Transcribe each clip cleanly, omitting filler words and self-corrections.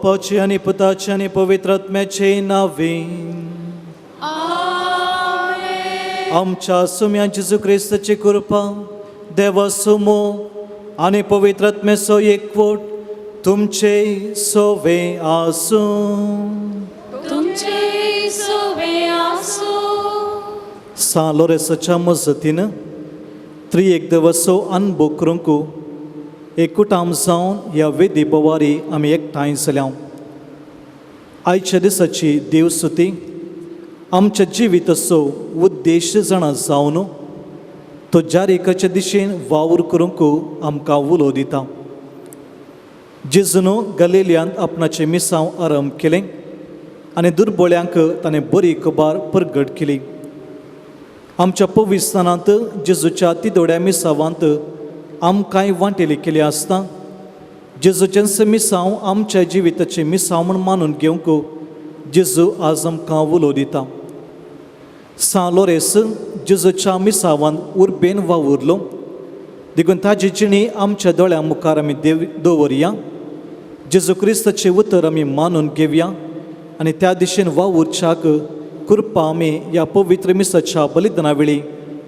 बापाचे आणि पुताचे आणि पवित्रात्म्याचे नावे. आमच्या सुम्या जेजू ख्रिस्ताची कृपा, देवा समूह आणि पवित्रात्म्याचो एकवट तुमचे सोवे आसूं. तुमचे सोवे आसो. सा लोरेसाच्या मजतीन त्रिएक देवाचो अनुभव करूंक एकूटाम जावन ह्या वेदी बोवारी आमी एकठांय जाल्या. आयच्या दिसाची देवस्तुती आमच्या जिविताचो उद्देश जाणा जावन तो जारीकाचे दिशेन वावर करूंक आमकां उलो दिता. जेजून गलिलियांत आपणाचें मिसांव आरंभ केलें आनी दुर्बळ्यांक ताणें बरी खबर परगट केली. आमच्या पवित्रांत जेजूच्या तिदोड्या मिसावांत आमकांय वांटेली केली आसता जेजूचें मिसांव आमच्या जिविताचें मिसांव म्हूण मानून घेवंक जेजू आज आमकां उलो दिता. सा लोरेस जेजूच्या मिसावांत उर्बेन वावुरलो देखून ताची जिणी आमच्या दोळ्या मुखार आमी दवरया. जेजू क्रिस्ताचें उतर आमी मानून घेवया आनी त्या दिशेन वावुरच्याक कृपा आमी ह्या पवित्र मिसाच्या बलिदाना वेळी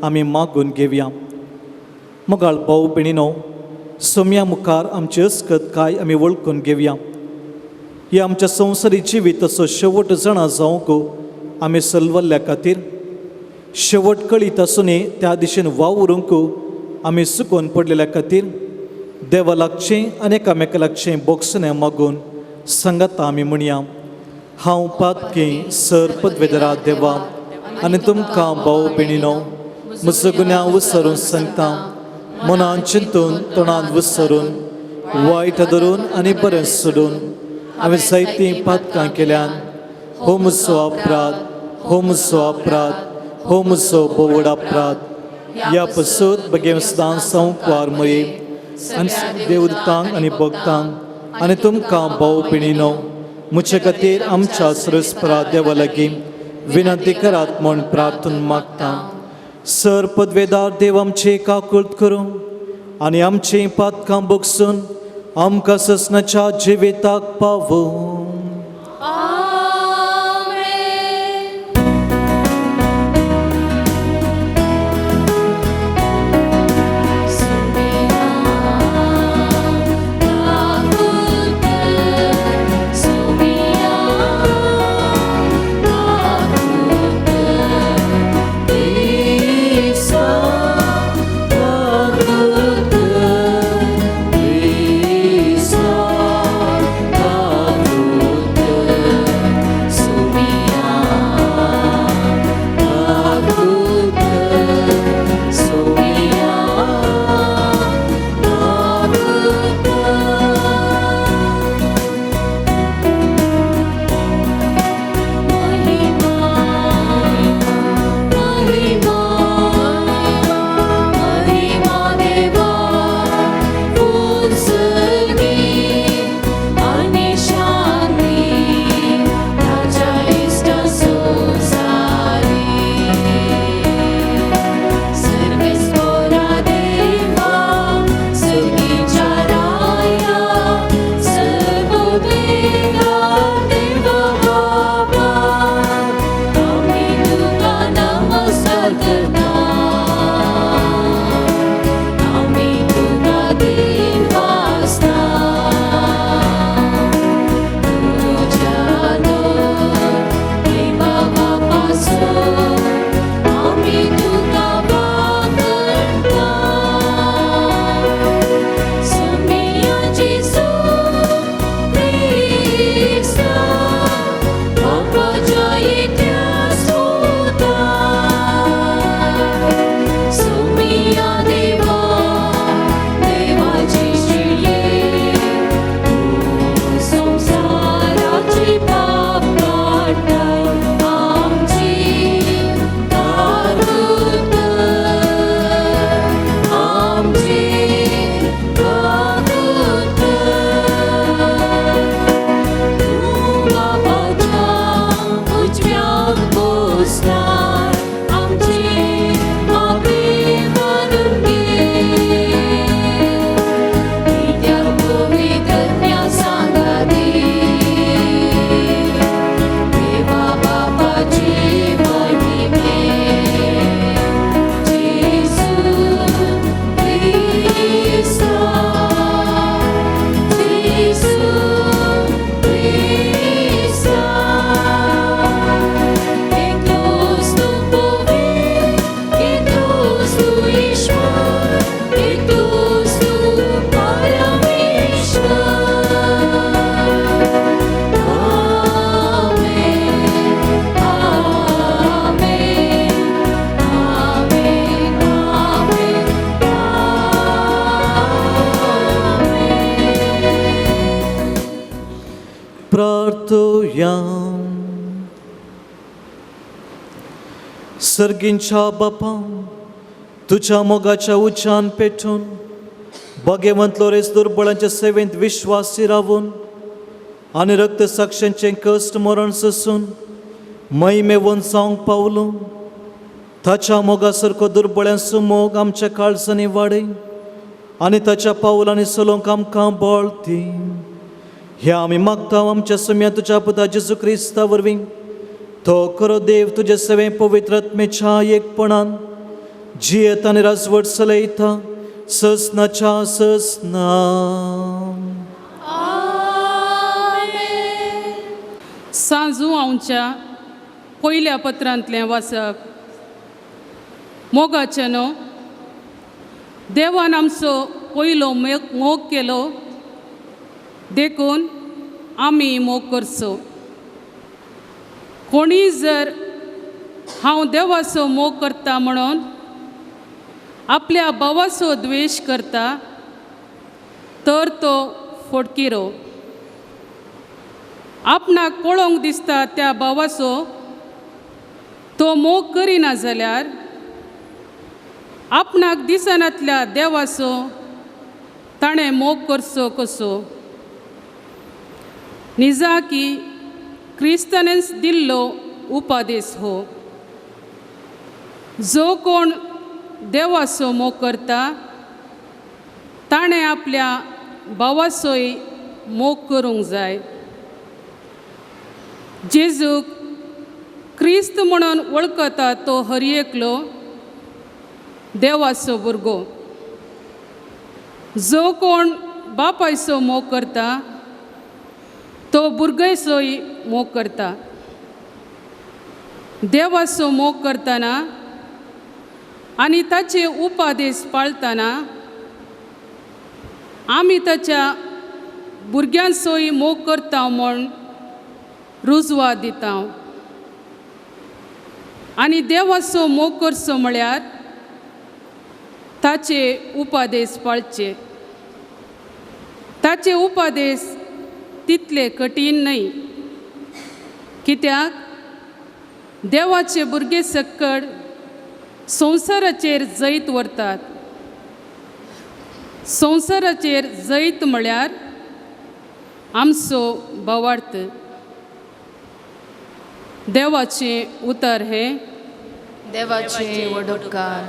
आमी मागून घेवया. मोगाळ भाऊ भयणीनो, सोम्या मुखार आमची अस्कत काय आमी वळखून घेवया. ही आमच्या संवसारी जिविताचो शेवट जाणा जावंक आमी सलवल्ल्या खातीर शेवट कळीत आसुनी त्या दिशेन वावरूंक आमी सुकून पडलेल्या खातीर देवा लागचें आनी एकामेका लागचें बोगसुने मागून सांगात आमी म्हणया. हांव पातकी सर पदवेदरा देवा आनी तुमकां भाऊ भयणीनो म्हजो गुन्यांव विसरून सांगता. मनान चिंतून तोंडान विसरून वायट धरून आनी बरें सोडून हांवें जायतीं पातकां केल्यान. हो म्हजो अपराध, हो म्हजो अपराध, हो म्हजो बोवड अपराध. ह्या पासून बेगीन सदां संवकार मये आनी देवदूतांक आनी भक्तांक आनी तुमकां भाऊ भयणीनो म्हजे खातीर आमच्या सरस्परा देवा लागीं विनंती करात म्हूण प्रार्थना मागता. सर पदवेदार देव आमचे काकूळट करूं आनी आमचीं पातकां बोगसून आमकां ससनाच्या जिविताक पावूं. सर्गींच्या बापा तुझ्या मोगाच्या उच्चान पेटून भाग्यवंत लोरेस दुर्बळांच्या सेवेंत विश्वासी रावून आनी रक्त साक्षांचे कश्ट मरण सोसून महिमेवन जावंक पावलो. ताच्या मोगासारको दुर्बळ्यांचो मोग आमच्या काळजांनी वाडय आनी ताच्या पावलांनी चलोवंक आमकां बळ दी. हे आमी मागता आमच्या सम्या तुज्या पुता जेजू क्रिस्ता वरवीं. तो खरो देव तुजे सेवे पवित्र आत्मेच्या एकपणान जियेत आनी राजवट चलयता ससनाच्या ससना. सांजू आमच्या पयल्या पत्रांतलें वाचप. मोगाचें न्हू, देवान आमचो पयलो मोग केलो देखून आमी मोग करचो. कोणी जर हांव देवाचो मोग करता म्हणून आपल्या भावाचो द्वेश करता तर तो फोडकिरो. आपणाक पळोवंक दिसता त्या भावाचो तो मोग करिना जाल्यार आपणाक दिसनातल्या देवाचो ताणें मोग करचो कसो. निजा की क्रिस्तानेंच दिल्लो उपादेश हो. जो कोण देवाचो मोग करता ताणें आपल्या भावाचोय मोग करूंक जाय. जेजूक क्रिस्त म्हणून वळखता तो हर एकलो देवाचो भुरगो. जो कोण बापायचो मोग करता तो भुरगेचोय मोग करता. देवाचो मोग करतना आनी ताचे उपादेश पाळतना आमी ताच्या भुरग्यांचोय मोग करता म्हूण रुजवात दिता. आनी देवाचो मोग करचो म्हळ्यार ताचे उपादेश पाळचे. ताचे उपादेश तितले कठीण न्हय, कित्याक देवाचे भुरगे सक्कड संवसाराचेर जैत व्हरतात. संवसाराचेर जैत म्हळ्यार आमचो भावार्थ. देवाचें उतर हे देवाचे वडोदकार.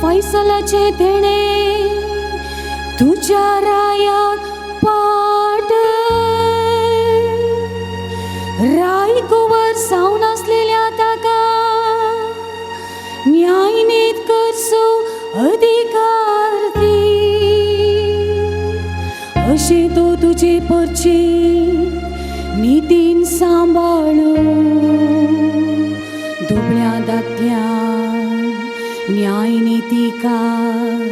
फैसलाचे देणे तुझ्या रायाक पाट. राय कुवर जावन आसलेल्या ताका न्याय नीत करचो अधिकार दी. अशें तो तुजे परचे नितीन सांबाळू. दुबळ्या दात्याक न्याय नीतिकार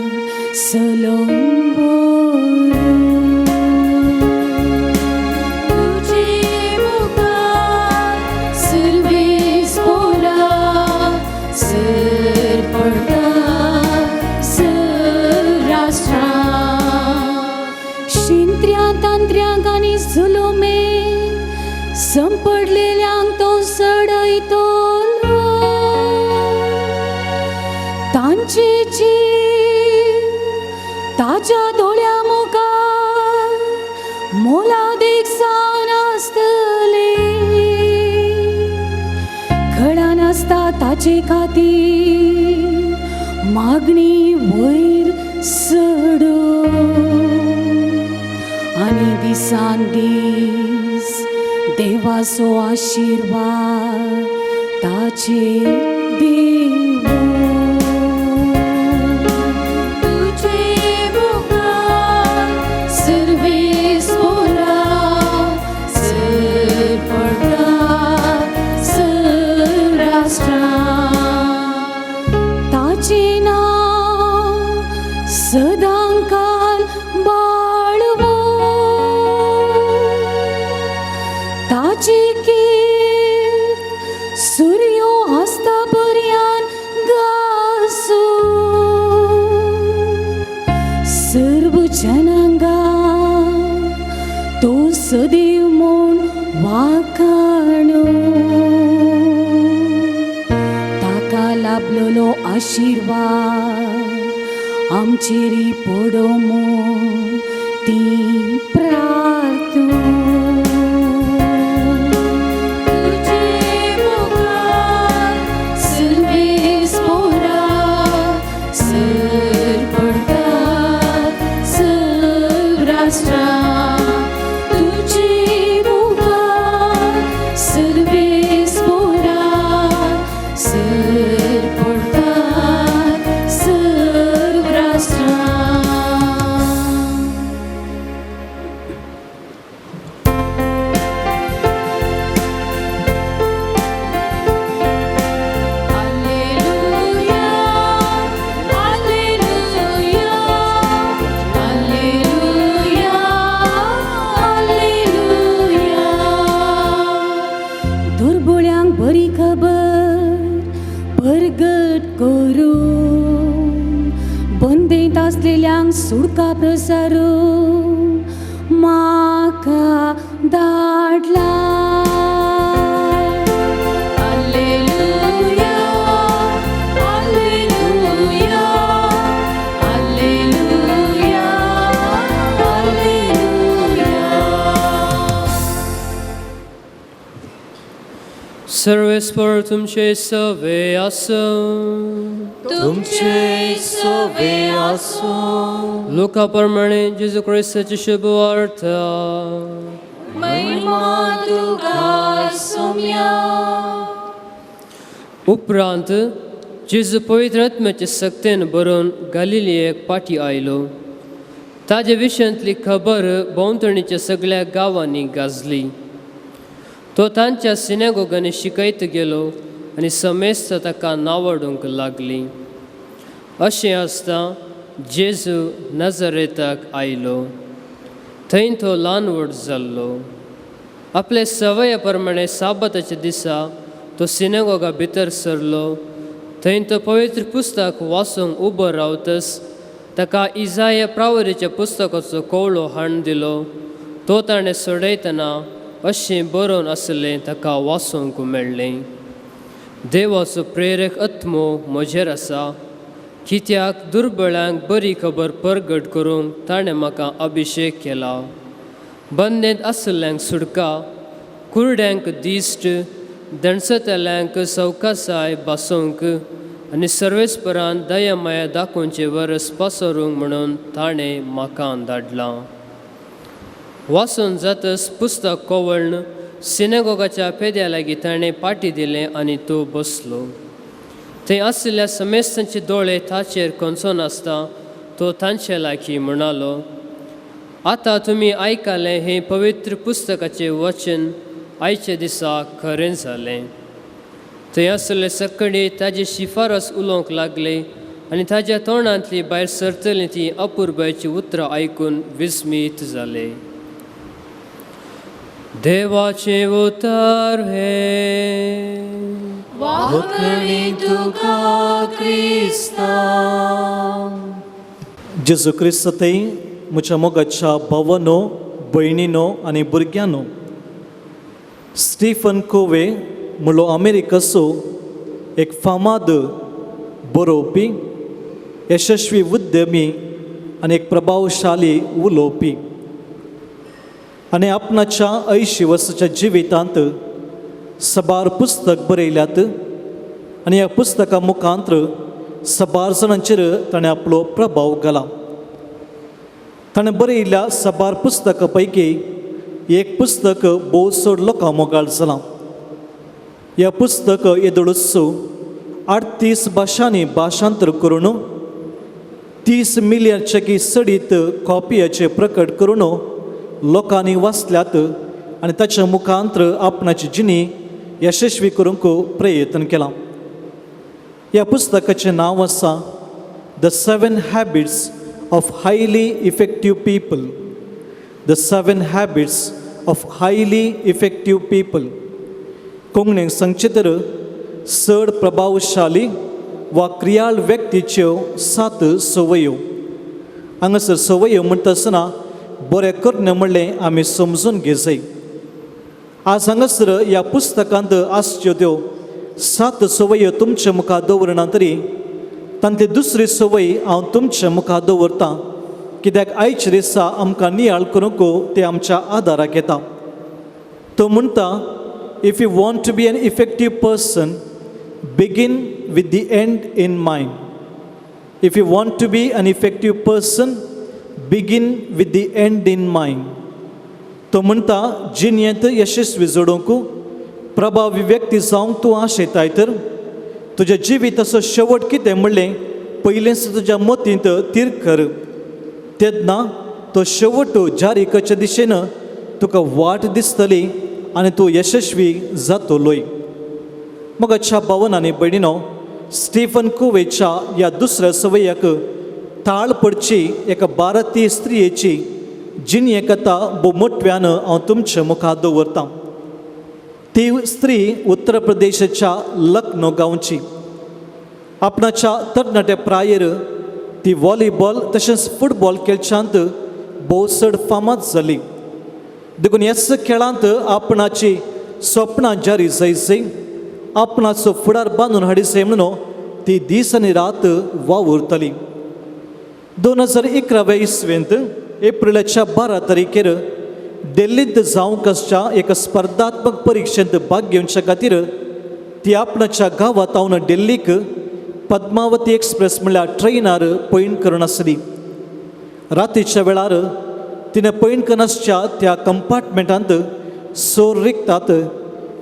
सलोंबो. तुझे मुखार सर्वेस बोला, सर पडटा सर राष्ट्रा. शिंत्र्या तांत्र्यांक आनी जुलुमे संपडलेल्यांक तो सडयतो. तांची जीव ताच्या दोळ्या मुखार मोलादीक जावन आसतली. घडा नासता ताचे खातीर मागणी वयर सडो. आनी दिसान दीस देवाचो आशिर्वाद ताचेर देव. सर्वेस बोला, सर पडटा ताचे कीर्त सूर्यो हस्ता पर्यान गासो सर्व जनांगा तो सदैव मोन वाखाणो ताका लाभलेलो आशीर्वाद आमचेरी पडो म्हूण ती प्रार्थना दुर्बळ्यांक बरी खबर परगट करून बंदेंत आसलेल्यांक सुडका प्रसारून म्हाका धाडला सर्वेस्पर तुमचे सवे असो तुमचे सवे आसो लोकाप्रमाणे जेजू ख्रिस्ताची शुभ वार्ता महिमा तुका सोम्या. उपरांत जेजू पवित्र आत्म्याचे सक्तीन बरोवन गलिलियेक पाटी आयलो. ताजे विशयांतली खबर भोंवतणीच्या सगळ्या गांवांनी गाजली. तो तांच्या सिनेगोगांनी शिकयत गेलो आनी समेस्त ताका नांवडूंक लागली. अशें आसता जेजू नजरेताक आयलो. थंय तो ल्हान व्हड जाल्लो. आपले सवये प्रमाणे साबताच्या दिसा तो सिनेगोगा भितर सरलो. थंय तो पवित्र पुस्तक वाचूंक उबो रावतच ताका इजाया प्रावरीच्या पुस्तकाचो कवळो हाण दिलो. तो ताणें सोडयतना अशें बरोवन आसलें ताका वाचूंक मेळ्ळें. देवाचो प्रेरक आत्मो म्हजेर आसा, कित्याक दुर्बळांक बरी खबर परगट करूंक ताणें म्हाका अभिशेक केला. बंदेंत आसल्ल्यांक सुडका, कुरड्यांक दिश्ट, दणसतल्यांक सवकासाय बासोवंक आनी सर्वेस्परान दया माया दाखोवचे वरस पसरूंक म्हणून ताणें म्हाका धाडलां. वाचून जातच पुस्तक कवळण सिनेगोगाच्या पेद्या लागीं ताणें पाटी दिलें आनी तो बसलो. थंय आसलेल्या समेस्तांचे दोळे ताचेर खंचोन आसता तो तांचे लागीं म्हणालो, आतां तुमी आयकलें हें पवित्र पुस्तकाचें वचन आयच्या दिसा खरें जालें. थंय आसले सकडी ताजी शिफारस उलोवंक लागले आनी ताज्या तोंडांतली भायर सरतलीं ती अपुर्बायची उतरां आयकून विस्मीत जाले. देवाचे उतर हे वखणी तुका क्रिस्ता. जेजू क्रिस्त थंय म्हज्या मोगाच्या भावांनो, भयणींनो आनी भुरग्यांनो, स्टीफन कोवे म्हणलो अमेरिकेचो एक फामाद बरोवपी, यशस्वी उद्यमी आनी एक प्रभावशाली उलोवपी. आनी आपणाच्या 80 वर्साच्या जिवितांत सबार पुस्तक बरयल्यात आनी ह्या पुस्तका मुखांतर सबार जाणांचेर ताणें आपलो प्रभाव घाला. ताणें बरयल्ल्या सबार पुस्तकां पैकी एक पुस्तक भोव चड लोकां मोगाळ जालां. ह्या पुस्तक येदोळूच 38 भाशांनी भाशांतर करून 30 मिलियनचे सडीत कॉपीयाचे प्रकट करून लोकांनी वाचल्यात आनी ताच्या मुखांतर आपणाची जिणी यशस्वी करूंक प्रयत्न केला. ह्या पुस्तकाचें नांव आसा the 7 habits of highly effective people. The 7 habits of highly effective people. कोंकणीक सांगचे तर चड प्रभावशाली वा क्रियाळ व्यक्तीच्यो 7 संवयो. हांगासर संवयो म्हणटा आसतना बरें करणे म्हणलें आमी समजून घे जाय. आज हांगासर ह्या पुस्तकांत आसच्यो त्यो 7 संवयो तुमच्या मुखार दवरना तरी तांतली दुसरी संवय हांव तुमच्या मुखार दवरतां, कित्याक आयच्या दिसा आमकां नियाळ करूंक ते आमच्या आदाराक येता. तो म्हणटा, if you want to be an effective person, begin with the end in mind. If you want to be an effective person, begin with the end in mind. तो म्हणटा, जिणेंत यशस्वी जोडूंक प्रभावी व्यक्ती जावंक तूं आशेताय तर तुज्या जिविताचो शेवट कितें म्हणलें पयलेंच तुज्या मतींत तीर कर. तेन्ना तो शेवट जारी करचे दिशेन तुका वाट दिसतली आनी तूं यशस्वी जातलोय. मोगाच्या भावन आनी भयणीनो, स्टीफन कोवेच्या ह्या दुसऱ्या संवयाक ताळ पडची एका भारतीय स्त्रियेची जिणे कथा भोव मोठ्यान हांव तुमच्या मुखार दवरतां. ती स्त्री उत्तर प्रदेशाच्या लखनौ गांवची. आपणाच्या तरणाट्या प्रायेर ती व्हॉलीबॉल तशेंच फुटबॉल खेळच्यांत भोव चड फामाद जाली. देखून ह्याच खेळांत आपणाची स्वप्नां जारी जायचीं, आपणाचो फुडार बांदून हाडिचें म्हणून ती दीस आनी रात वावुरताली. 2011 इसवेंत एप्रिलाच्या 12 तारखेर दिल्लींत जावंक आसच्या एका स्पर्धात्मक परिक्षेंत भाग घेवच्या खातीर ती आपणाच्या गांवांतावन दिल्लीक पद्मावती एक्सप्रेस म्हळ्यार ट्रेनार पैण करून आसली. रातीच्या वेळार तिणें पैण करून आसच्या त्या कंपार्टमेंटांत सोर रिगतात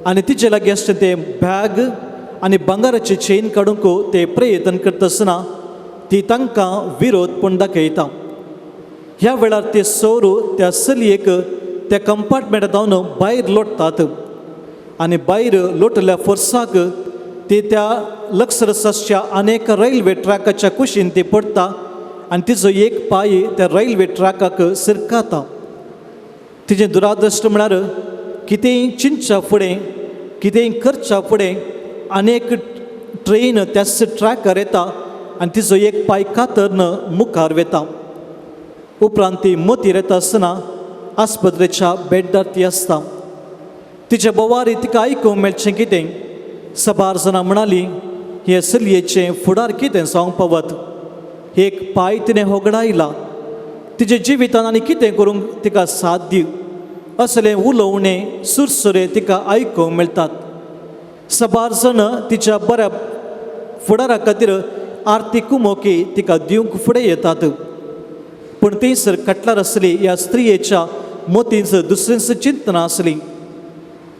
आनी तिचे लागीं आसचें तें बॅग आनी भांगाराची चेन काडूंक ते प्रयत्न करता आसतना ती तांकां विरोध पूण दाखयता. ह्या वेळार ते सोर त्या चलयेक त्या कंपार्टमेंटांतल्यान भायर लोटतात आनी भायर लोटल्या फोर्साक ती त्या लक्सरसाच्या अनेक रेल्वे ट्रॅकाच्या कुशीन ती पडटा आनी तिजो एक पाय त्या रेल्वे ट्रॅकाक सिरकाता. तिजें दुरादृश्ट म्हळ्यार कितेंय चिंतच्या फुडें कितेंय करच्या फुडें अनेक ट्रेन त्याच ट्रॅकार येता आनी तिजो एक पाय कातरन मुखार वेता. उपरांत ती मोतीर येता आसतना आस्पत्रेच्या बेड्डार ती आसता. तिच्या बोवारी तिका आयकूंक मेळचें कितें. साबार जाणां म्हणालीं, हे चलयेचें फुडार कितें जावंक पावत. एक पाय तिणें होगडायला, तिच्या जिवितान आनी कितें करूंक तिका साथ दिव असलें उलोवणें सुरसुरे तिका आयकूंक मेळटात. साबार जाण तिच्या बऱ्या फुडारा खातीर आर्थीक कुमोकी तिका दिवंक फुडें येतात. पूण थंयसर कटलार आसली ह्या स्त्रियेच्या मोतींच दुसरेंच चिंतना आसली.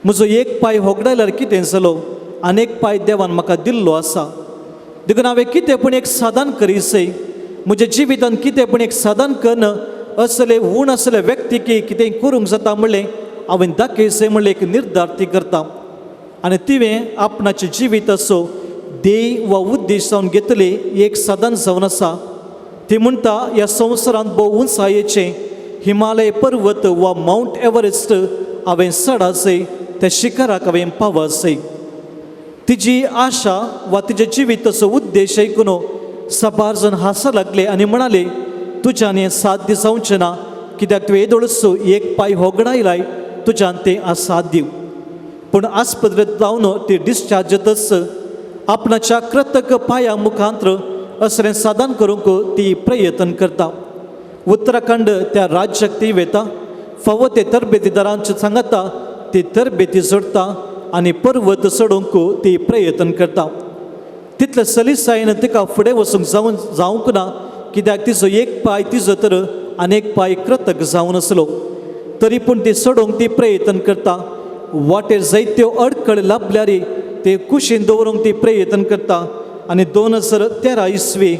म्हजो एक पाय होगडायल्यार कितें जालो, आनेक पाय देवान म्हाका दिल्लो आसा. देखून हांवें कितें पूण एक साधन करीसय, म्हज्या जिवितान कितें पूण एक साधन करन असले उण असले व्यक्तीक कितेंय करूंक जाता म्हणलें हांवें दाखयचें म्हणलें एक निर्धार ती करता. आनी तिवें आपणाचें जिविताचो ध्येय वा उद्देश जावन घेतली एक साधन जावन आसा. ती म्हणटा, ह्या संवसारांत भोव उंचायेचें हिमालय पर्वत वा माउंट एव्हरेस्ट हांवें चडाचें, त्या शिखराक हांवें पावचें. तिजी आशा वा तिच्या जिविताचो उद्देश ऐकून साबार जाण हांसा लागले आनी म्हणाले, तुज्यान हें साध्य जावचें ना, कित्याक तुवें येदोळसो एक पाय होगडायलाय, तुज्यान तें असाध्य. पूण आस्पत्रेंत जावन ती डिस्चार्ज जातच आपणाच्या कृतक पांया मुखांत्र असलें साधन करूंक ती प्रयत्न करता. उत्तराखंड त्या राज्याक ती वेता. फावो ते तरबेतीदारांच्या सांगाता ती तरबेती सोडटा आनी पर्वत चडोवंक ती प्रयत्न करता. तितले सलिसायेन तिका फुडें वचूंक जावंक ना, कित्याक तिजो एक पाय तिजो तर आनेक पाय कृतक जावन आसलो. तरी पूण ती सोडोवंक ती प्रयत्न करता. वाटेर जायत्यो अडखळ लाभल्यार ते कुशीन दवरूंक ती प्रयत्न करता. आनी 2013 इसवी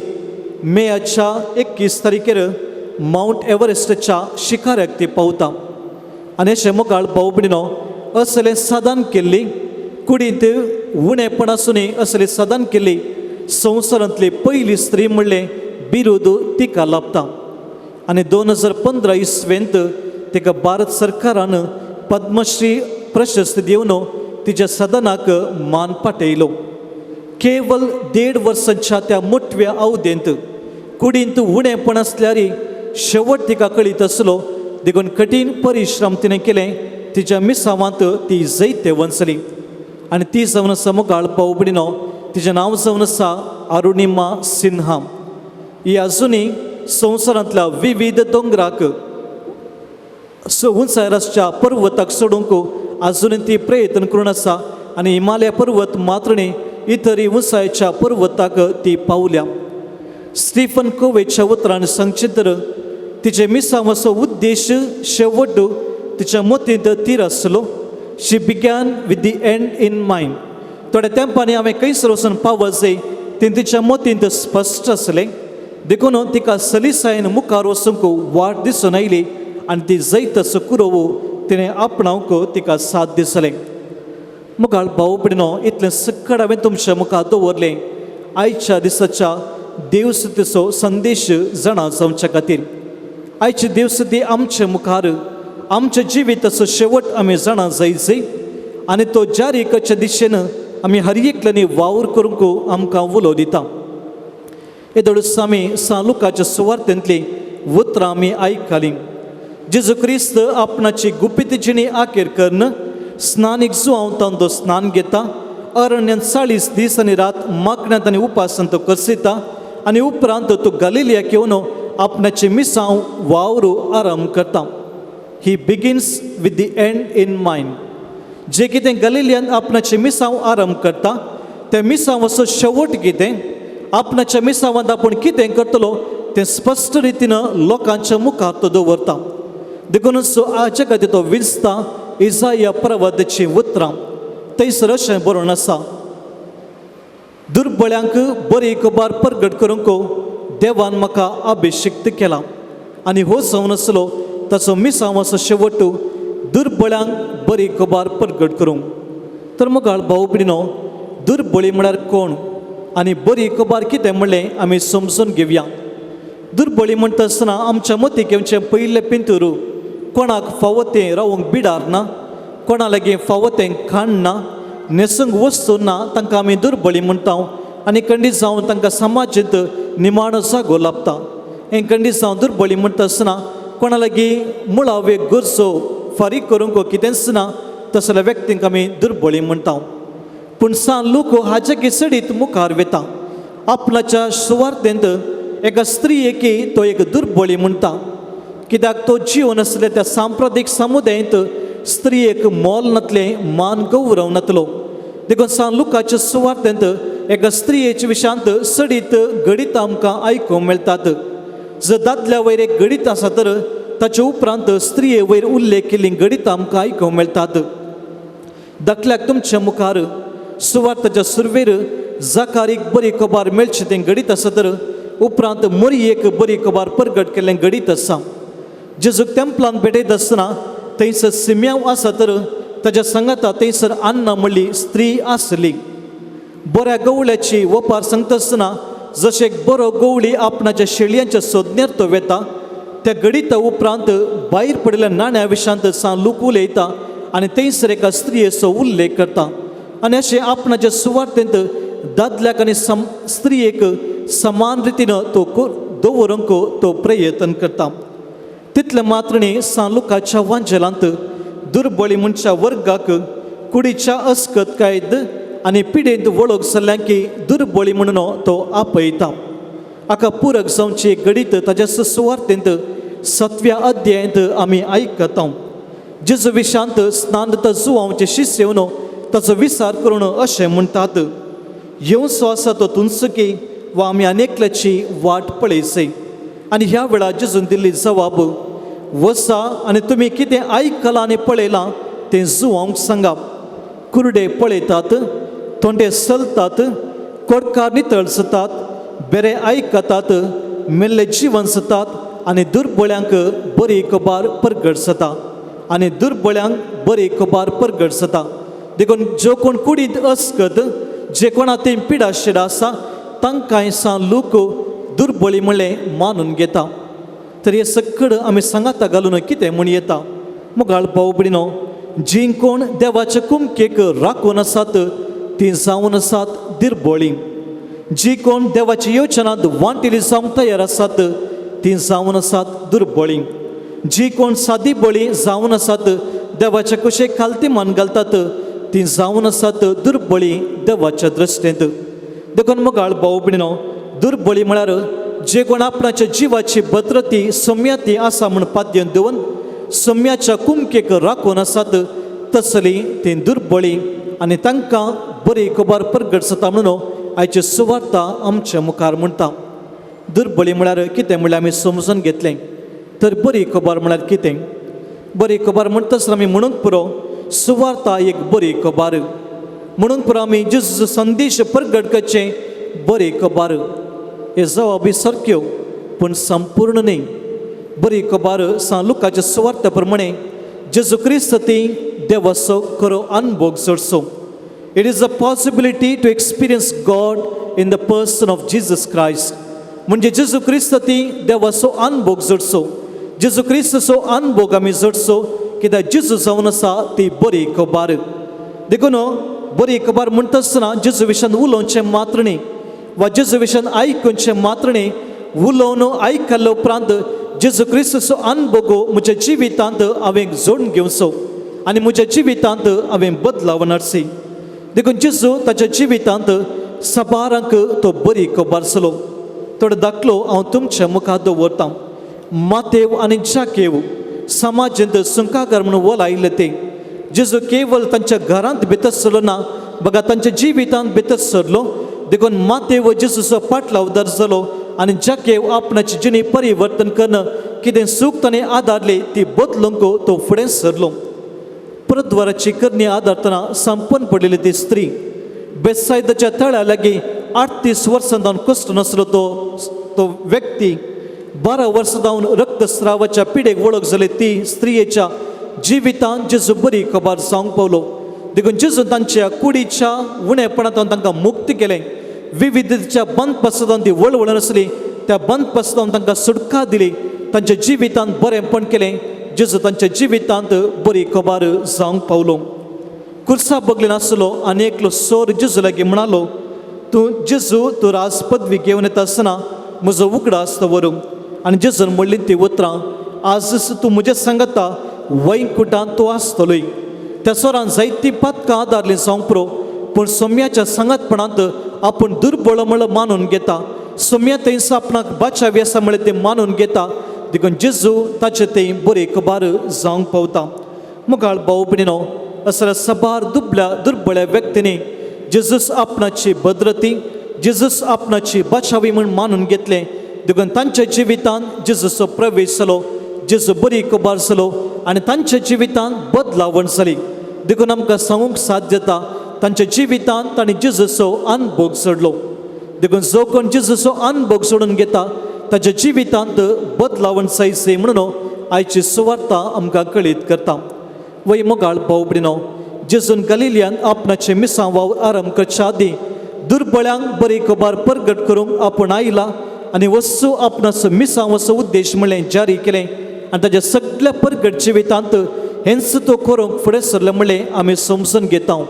मेच्या 21 तारखेर माउंट एव्हरेस्टच्या शिखराक ती पावता. आनी अशें मुखार भाव भयणीनो, असलें साधन केल्ली कुडींत उणेपण आसुनी असलें साधन केल्ली संवसारांतली पयली स्त्री म्हणलें बिरूद तिका लाभता. आनी 2015 इसवेंत तिका भारत सरकारान पद्मश्री प्रशस्ती दिवन तिच्या सदनाक मान पाटयलो. केवळ 1.5 वर्सांच्या त्या मोठव्या अवधेंत कुडींत उणेपण असल्यार शेवट तिका कळीत असलो देखून कठीण परिश्रम तिणें केले. तिच्या मिसावांत ती जैते वंचली आनी ती जावन आसा मुखार पावबडिनो. तिचें नांव जावन आसा अरुणिमा सिन्हा. ही आजुनी संवसारांतल्या विविध दोंगराक उंचायराच्या पर्वताक सोडूंक आजुनी ती प्रयत्न करून आसा आनी हिमालय पर्वत मात्र न्ही इतरही उंचायेच्या पर्वताक ती पावल्या. स्टीफन कोवेच्या उतरान सांगचे तर तिचे मिसावाचो उद्देश शेवट तिच्या मोतींत तीर आसलो. She began with the end in mind. थोड्या तेंपांनी हांवें खंयसर वचून पावत जाय तें तिच्या मोतींत स्पश्ट आसलें देखून तिका सलिसायेन मुखार वचूंक वाट दिसून आयली आनी ती जैतसो कुरवो तिणें आपणावंक तिका साथ दिसलें. मुखार भाव भयणो, इतलें सक्कड हांवें तुमच्या मुखार दवरलें आयच्या दिसाच्या देवसुतीचो संदेश जाणा जावच्या खातीर. आयची देवसुती आमच्या मुखार आमच्या जिविताचो शेवट आमी जाणा जायचें आनी तो जारी करचे दिशेन आमी हर एकल्यांनी वावर करूंक आमकां उलो दिता. हे धडूस आमी लुकाच्या सुवार्थेंतली उतरां आमी आयकलीं. जेजू क्रिस्त आपणाची गुपीत जिणी आखेर करन स्नानीक जुवांव तो स्नान घेता. अरण्यांत 40 दीस आनी रात माकण्यांत आनी उपासांत तो करसिता आनी उपरांत तो गलिलियाक येवन आपणाचे मिसांव वावरू आराम करता. He begins with the end in mind. जे कितें गलिलियांत आपणाचे मिसांव आराम करता त्या मिसांवाचो शेवट कितें, आपणाच्या मिसांवांत आपूण कितें करतलो तें स्पश्ट रितीन लोकांच्या मुखार तो दवरता. देखूनच हाचे खातीर तो विजता इसाया प्रवादाची उतरां. थंयसर अशें बरोवन आसा, दुर्बळ्यांक बरी खबर प्रगट करूंक देवान म्हाका अभिषेक्त केला आनी हो जावन आसलो ताचो मिसांवाचो शेवट दुर्बळ्यांक बरी खबर प्रगट करूंक. तर मुखार भाव भयणो, दुर्बळी म्हळ्यार कोण आनी बरी खबर कितें म्हणलें आमी समजून घेवया. दुर्बळी म्हणटा आसतना आमच्या मतीक येवचें पयलें पिंतूर कोणाक फावो तें रावूंक बिडार ना, कोणा लागीं फावो तें खाण ना, न्हेसूंक वस्तू ना, तांकां आमी दुर्बळी म्हणटा आनी खंडीत जावन तांकां समाजींत निमाणो जागो लाभता. हें खंडीत जावन दुर्बळी म्हणटा आसतना कोणा लागीं मुळाव्यो गरजो फारीक करूंक कितेंच ना तसल्या व्यक्तींक आमी दुर्बळी म्हणटा. पूण लोक हाचे सडीत मुखार वेता. आपणाच्या सुवार्थेंत एका स्त्रियेक तो एक दुर्बळी म्हणटा, कित्याक तो जीवन आसले त्या सांप्रदायीक समुदायांत स्त्रियेक मोल नातलें, मान गौरव नातलो. देखून लुकाच्या सुवार्थेंत एका स्त्रियेच्या विशयांत सडीत गणित आमकां आयकूंक मेळटात. जर दादल्या वयर एक गणित आसा तर ताच्या उपरांत स्त्रिये वयर उल्लेख केल्ली गणित आमकां आयकूंक मेळटात. दाखल्याक तुमच्या मुखार सुवार्थाच्या सुरवेर जाकारीक बरी खबर मेळची तें गणित आसा तर उपरांत मरियेक बरी खबर प्रगट केल्लें गणित आसा. जेजूक तेंपलान भेटयत आसतना थंयसर सिम्यांव आसा तर ताच्या सांगाता थंयसर अन्ना म्हणली स्त्री आसली. बऱ्या गवळ्याची वपार सांगता आसतना जशें एक बरो गवळी आपणाच्या शेळयांच्या सोदण्यार तो वेता, त्या गणिता उपरांत भायर पडिल्ल्या नाण्या विशयांत लूक उलयता आनी थंयसर एका स्त्रियेचो उल्लेख करता. आनी अशें आपणाच्या सुवार्थेंत दादल्याक आनी स्त्रियेक समान रितीन तो दवरूंक तो प्रयत्न करता. तितले मात्र न्ही लुकाच्या वांजेलांत दुर्बळी मनशा वर्गाक कुडीच्या अस्कतकायेंत आनी पिडेंत वळख जाल्ल्यांक दुर्बळी म्हणून तो आपयता. हाका पुरक जावची एक गणित ताच्या सुवार्थेंत 7व्या अध्यायांत आमी आयकता. जेजू विशांत स्नानता जुवांवचे शिष्य येवन ताचो विचार करून अशें म्हणटात, येवचो आसा तो तुंचकी वा आमी आनेकल्याची वाट पळयचे. आनी ह्या वेळार जेजून दिल्ली जबाब, वचा आनी तुमी कितें आयकलां आनी पळयलां तें जुवांक सांगा. कुरडे पळयतात, तोंडे चलतात, कोडकार नितळ जातात, बरे आयकतात, मेल्ले जिवन जातात आनी दुर्बळ्यांक बरी खबर प्रगट जाता. आनी दुर्बळ्यांक बरी खबर प्रगट जाता. देखून जो कोण कुडींत अस्कत, जे कोणा थंय पिडा शिडा आसा तांकांय लोक दुर्बळी म्हणलें मानून घेता. तर हे सकड आमी सांगाता घालून कितें म्हण येता. मुगाळ भाव भयणो, जी कोण देवाचे कुमकेक राखून आसात ती जावन आसात दिरबोळी. जी कोण देवाची योजनांत वांटिली जावंक तयार आसात ती जावन आसात दुर्बळी. जी कोण सादी बळी जावन आसात देवाच्या कुशेक खालती मान घालतात ती जावन आसात दुर्बळी देवाच्या दृश्टेंत. देखून मोगाळ भाव भयणीनो, दुर्बळी म्हळ्यार जे कोण आपणाच्या जिवाची भद्रती सौम्याती आसा म्हूण पाद्य दवरून सौम्याच्या कुमकेक राखून आसात तसली ती दुर्बळी आनी तांकां बरी खबर प्रगट जाता म्हणून आयची सुवार्ता आमच्या मुखार म्हणटा. दुर्बळी म्हळ्यार कितें म्हणल्यार आमी समजून घेतलें. तर बरी खबर म्हळ्यार कितें? बरी खबर म्हणटच आमी म्हणूंक पुरो सुवार्ता एक बरी खबर. म्हणून पुरो आमी जेजूचो संदेश प्रगट करचें बरी खबर. हे जबाबी सारक्यो पूण संपूर्ण न्ही. बरी खबर लुकाच्या सुवार्ते प्रमाणे जेजू क्रिस्त ती देवाचो खरो अनुभव जोडचो. It is a possibility to experience God in the person of Jesus Christ. म्हणजे जेजू क्रिस्त ती देवाचो अनुभव जोडचो. जेजू क्रिस्तचो अनुभव आमी जोडचो कित्याक जेजू जावन आसा ती बरी खबर. देखून बरी खबर म्हणटा आसतना जेजू विशयान उलोवचें मात्र न्ही वा जेजू विशयान आयकुचें मात्र न्ही. उलोवन आयकल्या उपरांत जेजू क्रिस्तचो अनुभव म्हज्या जिवितांत हांवें जोडून घेवचो आनी म्हज्या जिवितांत हांवें बदलाव हाडची. देखून जेजू ताच्या जिवितांत सबारांक तो बरी खबर जालो. थोडो दाखलो हांव तुमच्या मुखार दवरतां. मातेव आनी जाकेव समाजांत सुंकाकार म्हणून वलायिल्ले ते. जेजू केवळ तांच्या घरांत भितर सरलो ना, बघा तांच्या जिवितांत भितर सरलो. देखून मातेव जेजूचो पाटलावदार जालो आनी जाकेव आपणाची जिणी परिवर्तन करणं कितें सूख ताणें आदारली ती बदलूंक तो फुडें सरलो. परद्वाराची करणी आदारतना संपन्न पडलेली ती स्त्री बेतसायदाच्या तळ्या लागीं 38 वर्सां जावन कश्ट नासलो तो व्यक्ती 12 वर्सां जावन रक्तस्रावाच्या पिडेक वळख जाली ती स्त्रियेच्या जिवितांत जेजू बरी खबर जावंक पावलो. देखून जेजू तांच्या कुडीच्या उणेपणांतून तांकां मुक्त केलें. विविधतेच्या बंद पासतांत ती वळवळ आसली त्या बंद पासतांत तांकां सुटका दिली. तांच्या जिवितांत बरेंपण केलें. जेजू तांच्या जिवितांत बरी खबर जावंक पावलो. कुर्सा बगले नासलो आनी एकलो सोर जेजू लागीं म्हणालो, तूं राज पदवी घेवन येता आसतना म्हजो उगडास दवरूं. आनी जेजून म्हणली ती उतरां, आज तूं म्हजे सांगता वैकुंठांत तूं आसतलोय. त्या सोरान जायतीं पातकां आदारलीं जावंक पुरो पूण सौम्याच्या सांगातपणांत आपूण दुर्बळ म्हळ्यार मानून घेता. सौम्या थंयच आपणाक बाचावी आसा म्हळ्यार तें मानून घेता. देखून जेजू ताचे तें बरी खबर जावंक पावता. मुखार भाव भयणीनो, असल्या सबार दुर्बळ्या व्यक्तींनी जेजूस आपणाची भद्रती जेजूस आपणाची बाचावी म्हूण मानून घेतलें. देखून तांच्या जिवितांत जेजूचो प्रवेश जालो. जेजू बरी खबर जालो आनी तांच्या जिवितांत बदलावण जाली. देखून आमकां सांगूंक साध्य जाता तांच्या जिवितांत तांणी जेजूचो अनुभव जोडलो. देखून जो कोण जेजूचो अनुभव जोडून घेता ताच्या जिवितांत बदलावण जायची म्हणून आयची सुवार्ता आमकां कळीत करता. वय मोगाळ भाव भयणीनो, जेजून गलिलियांत आपणाचे मिसां वावर आरंभ करच्या आदीं दुर्बळ्यांक बरी खबर प्रगट करूंक आपूण आयला आनी वस्तू आपणाचो मिसांवाचो उद्देश म्हणलें जारी केलें आनी ताच्या सगळ्या प्रगट जिवितांत हेंच तो करूंक फुडें सरलें म्हणलें आमी समजून घेता.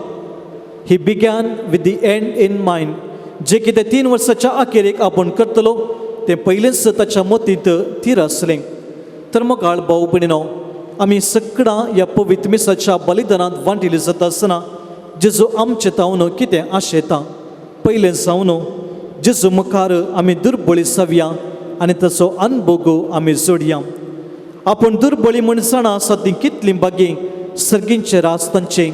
ही begin with the end in mind. जे कितें 3 वर्साच्या अखेरेक आपूण करतलो तें पयलेंच ताच्या मतींत थीर आसलें. तर मोगाळ भाव भयणीनो, आमी सगळां ह्या पवित्र मिसाच्या बलिदानांत वांटिली जाता आसतना जेजू आमचे तावन कितें आशेता. पयलें जावन जेजू मुखार आमी दुर्बळी जावया आनी ताचो अनुभव आमी जोडया. आपूण दुर्बळी म्हण जाणा आसा ती कितलीं बागी सर्गींचे राज तांचे.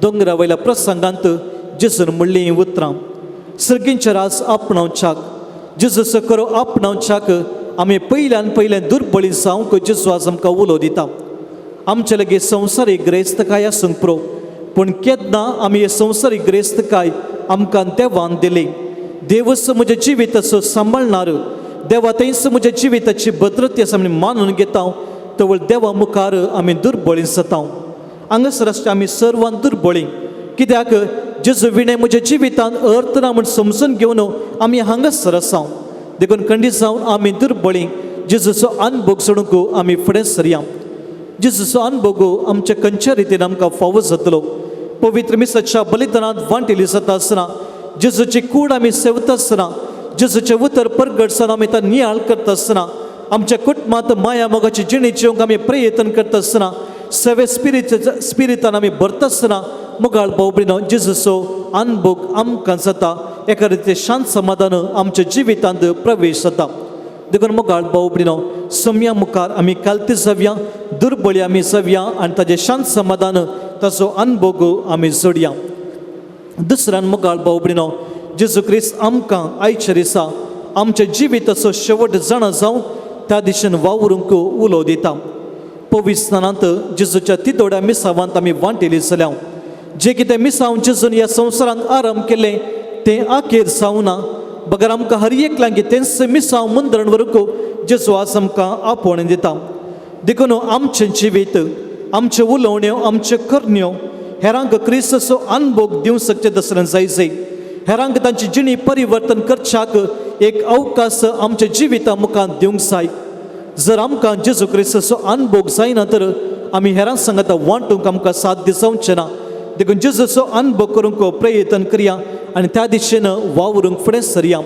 दोंगरा वयल्या प्रसंगांत जेजून म्हणलीं उतरां. सर्गींचे राज आपणावच्याक जेजूचो खरो आपणावच्याक आमी पयलें दुर्बळी जावंक जेजू आज आमकां उलो दिता. आमचे लागीं संवसारीक ग्रेस्तकाय आसूंक पुरो पूण केन्ना आमी हे संवसारीक ग्रेस्तकाय आमकां देवान दिली. देवच म्हज्या जिविताचो सांबाळणार. देवा थंयच म्हज्या जिविताची भद्रती आसा म्हण मानून घेता तवळ देवा मुखार आमी दुर्बळी जाता. हांगासर आमी सर्वान दुर्बळी कित्याक जेजू विणे म्हज्या जिवितांत अर्थ ना म्हण समजून घेवन आमी हांगासर आसा. देखून खंडीत जावन आमी दुर्बळी जेजूचो अनुभव सोडूंक आमी फुडें सरया. जेजूचो अनुभव आमच्या खंयच्या रितीन आमकां फावो जातलो. पवित्र मिसाच्या बलिदानांत वांटेली जाता आसतना, जेजूची कूड आमी सेवता आसतना, जेजूचे उतर परगट जावन आमी तां नियाळ करता आसतना, आमच्या कुटुंबांत माया मोगाची जिणी जिवंक आमी प्रयत्न करता आसतना, सेवे स्पिरितान आमी भरता आसतना मुगाळ भाव भयणो जेजूचो अनुभव आमकां जाता. एका रितीन शांत समाधान आमच्या जिवितांत प्रवेश जाता. देखून मुगाळ भाव भयणो सम्या मुखार आमी कालती जावया, दुर्बळी आमी जावया आनी ताजें शांत समाधान ताचो अनुभव आमी जोडया. दुसऱ्यान मुगाळ भाव भयणो जेजू क्रिस्त आमकां आयच्या दिसा आमच्या जिविताचो शेवट जाणा जावं त्या दिशेन वावरूंक उलो दिता. पवित्र स्नानांत जेजूच्या तिदोड्या मिसावांत आमी वांटेली जाल्या. जे कितें मिसांव जेजून ह्या संवसारांत आरंभ केलें तें आखेर जावना. बगर आमकां हर एकल्यांक तेंच मिसांव मुंदरण व्हरूंक जेजू आज आमकां आपोवण दिता. देखून आमचें जिवीत, आमच्यो उलोवण्यो, आमच्यो करण्यो हेरांक क्रिस्ताचो अनुभव दिवंक शकचे दसऱ्यान जाय. हेरांक तांची जिणी परिवर्तन करच्याक एक अवकाश आमच्या जिविता मुखार दिवंक जाय. जर आमकां जेजू क्रिस्ताचो अनुभव जायना तर आमी हेरां सांगता वांटूंक आमकां साध्य जावचें ना. देखून जेजूचो अनुभव करूंक प्रयत्न करया आनी त्या दिशेन वावरूंक फुडें सरया.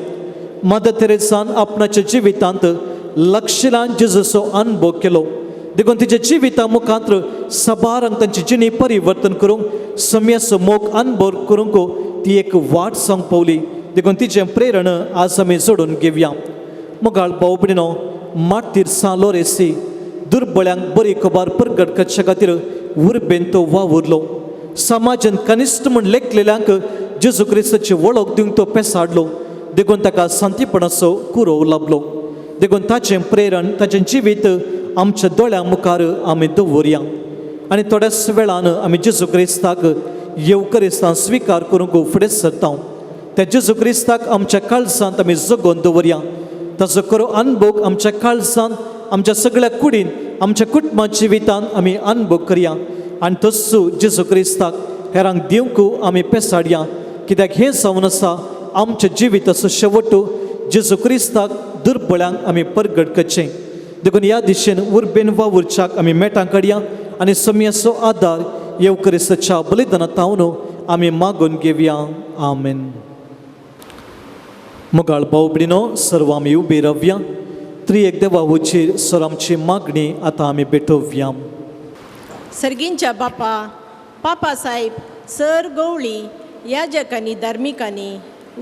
मदर तेरेसान आपणाच्या जिवितांत लक्षलान जेजूचो अनुभव केलो. देखून तिच्या जिविता मुखांत्र सबारांक तांची जिणी परिवर्तन करूंक सम्याचो मोग अनुभव करूंक ती एक वाट जावंक पावली. देखून तिचें प्रेरण आज आमी जोडून घेवया. मुगाळ भाव भयणो मातीर लोरेसी दुर्बळ्यांक बरी खबर परगट करचे खातीर उर्बेन तो वावुरलो. समाजान कनिश्ट म्हूण लेखलेल्यांक जेजू क्रिस्ताची वळख दिवंक तो पेसाडलो. देखून ताका शांतीपणाचो कुरो लाभलो. देखून ताचें प्रेरण ताचें जिवीत आमच्या दोळ्यां मुखार आमी दवरया. आनी थोड्याच वेळान आमी जेजू क्रिस्ताक येवकरिस्तान स्विकार करूंक फुडें सरता. त्या जेजू क्रिस्ताक आमच्या काळजांत आमी जगोवन दवरया. ताचो खरो अनुभव आमच्या काळजांत, आमच्या सगळ्या कुडीन, आमच्या कुटुंबा जिवितांत आमी अनुभव करया. आनी तसो जेजू क्रिस्ताक हेरांक दिवंक आमी पेसाडया. कित्याक हें जावन आसा आमच्या जिविताचो शेवट जेजू क्रिस्ताक दुर्बळ्यांक आमी परगट करचें. देखून ह्या दिशेन उर्बेन वावुरच्याक आमी मेटां काडया आनी सम्याचो आदार येवकरिस्ताच्या बलिदानांतावन आमी मागून घेवया. आमेन. मुगाळ भाव भयणो सर्व आमी उबी रावया. त्रिएक देवाचेर सर आमची मागणी आतां आमी भेटोवया. सर्गींच्या बापा, पापा साहेब, सर गवळी याजकांनी धार्मिकांनी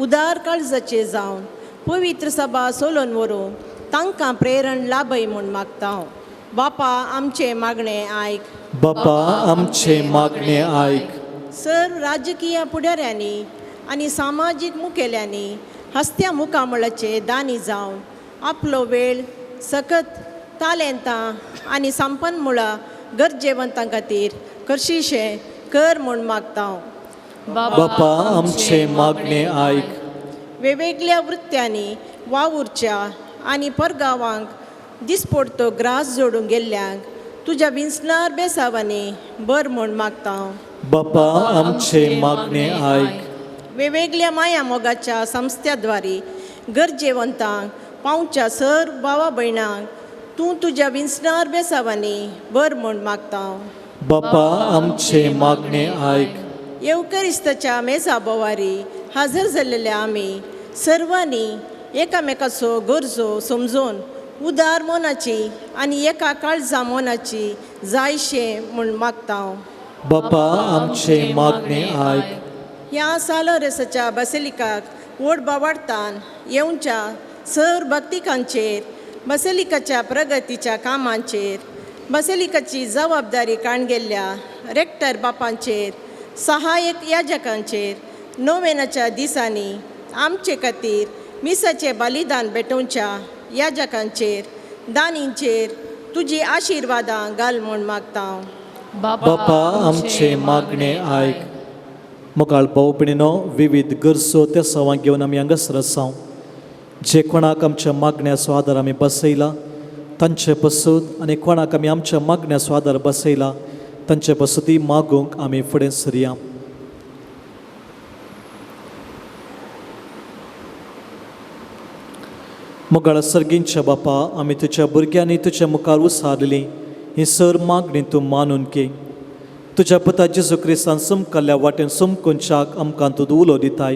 उदार काळजाचे जावन पवित्र सभा सोलोन व्हरूंक तांकां प्रेरण लाभय म्हूण मागता. बापा आमचे मागणे आयक. बापा आमचे मागणे आयक. सर राजकीय फुडाऱ्यांनी आनी सामाजीक मुखेल्यांनी हस्त्या मुखामळाचे दानी जावन आपलो वेळ सकत तालेंतां आनी संपन्मुळां गरजेवंतां खातीर करशीशें कर म्हूण मागता. बापा आमचे मागणे आयक. वेगवेगळ्या वृत्त्यांनी वावुरच्या आनी परगांवांक दिसपडतो ग्रास जोडूंक गेल्ल्यांक तुज्या विंचणार बेसावांनी बर म्हूण मागता. बापा आमचे मागणे आयक. वेगवेगळ्या माया मोगाच्या संस्थाद्वारे गरजेवंतांक पावच्या सर भावा भयणांक तूं तुज्या विंचणार बेसावांनी बर म्हूण मागता. बापा आमचे मागणे आयक. येवकरिस्ताच्या मेजा बोवारी हाजर जाल्लेल्या आमी सर्वांनी एकामेकाचो गरजो समजून उदार मोनाची आनी एका काळजा मोनाची जायशें म्हूण मागता. बापा आमचे मागणे आयक. ह्या सालोरेसाच्या बसेलिकाक व्हड बावार्थान येवच्या सर भक्तिकांचेर, बसेलिकाच्या प्रगतीच्या कामांचेर, बसेलिकाची जबाबदारी काणगेल्ल्या रेक्टर बापांचेर, सहाय्यक याजकांचेर नोवेनाच्या दिसांनी आमचे खातीर मिसाचे बलिदान भेटोवच्या याजकांचेर, दानींचेर तुजी आशिर्वादां घाल म्हूण मागता. बापा आमचे मागणे आयक. मुखार भाव भयणीनो विविध गरजो त्या सवांक घेवन आमी हांगासर आसा. जे कोणाक आमच्या मागण्याचो आदार आमी बसयला तांचे पसून आनी कोणाक आमी आमच्या मागण्याचो आदार बसयला तांचे पसून मागूंक आमी फुडें सरया. मुखार सर्गींच्या बापा, आमी तुज्या भुरग्यांनी तुज्या मुखार उसारलेली ही सर मागणी तूं मानून घे. तुज्या पुता जेजू क्रिस्तान समकल्ल्या वाटेन समकोनशाक आमकां तूं उलो दिताय.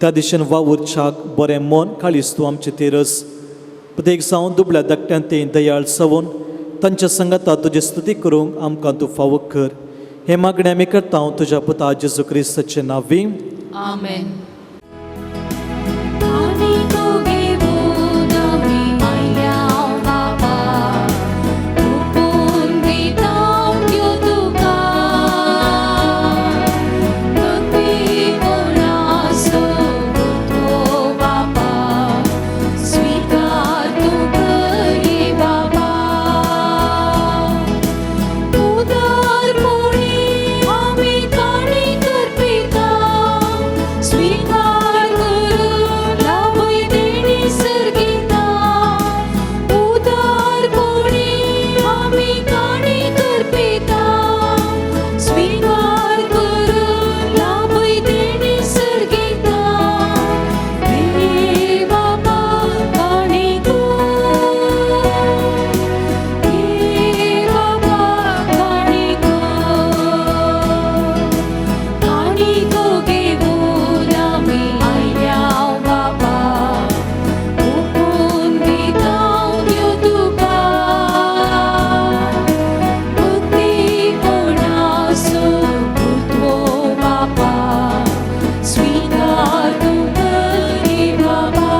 त्या दिशेन वावुरच्याक बरें मन काळीस तूं आमचे तेरस. प्रत्येक जावन दुबळ्या धाकट्यान ते दयाळ सवून तांच्या संगता तुजी स्तुती करूंक आमकां तूं फावो कर. हे मागणें आमी करता हांव तुज्या पुता जेजू क्रिस्ताचे नांवी. आमेन. आणि तुगे बोधावी आयल्या बाबा उपून दितां त्यो तुका भक्ती कोणासो तो बाबा स्वीकार तू करी बाबा उदारपणी आमी काणी करपिता स्वीकार करून लाभय देणी सर्गिता उदारपणी आमी काणी करपिता स्वीकार करून लाभय देणी सर्गिता हे बाबा काणी कर हे बाबा काणी तुगे बोलामी आयल्या बाबा उपून दितां त्यो तुका भक्ती कोणासो तो बाबा स्वीकार तू करी बाबा.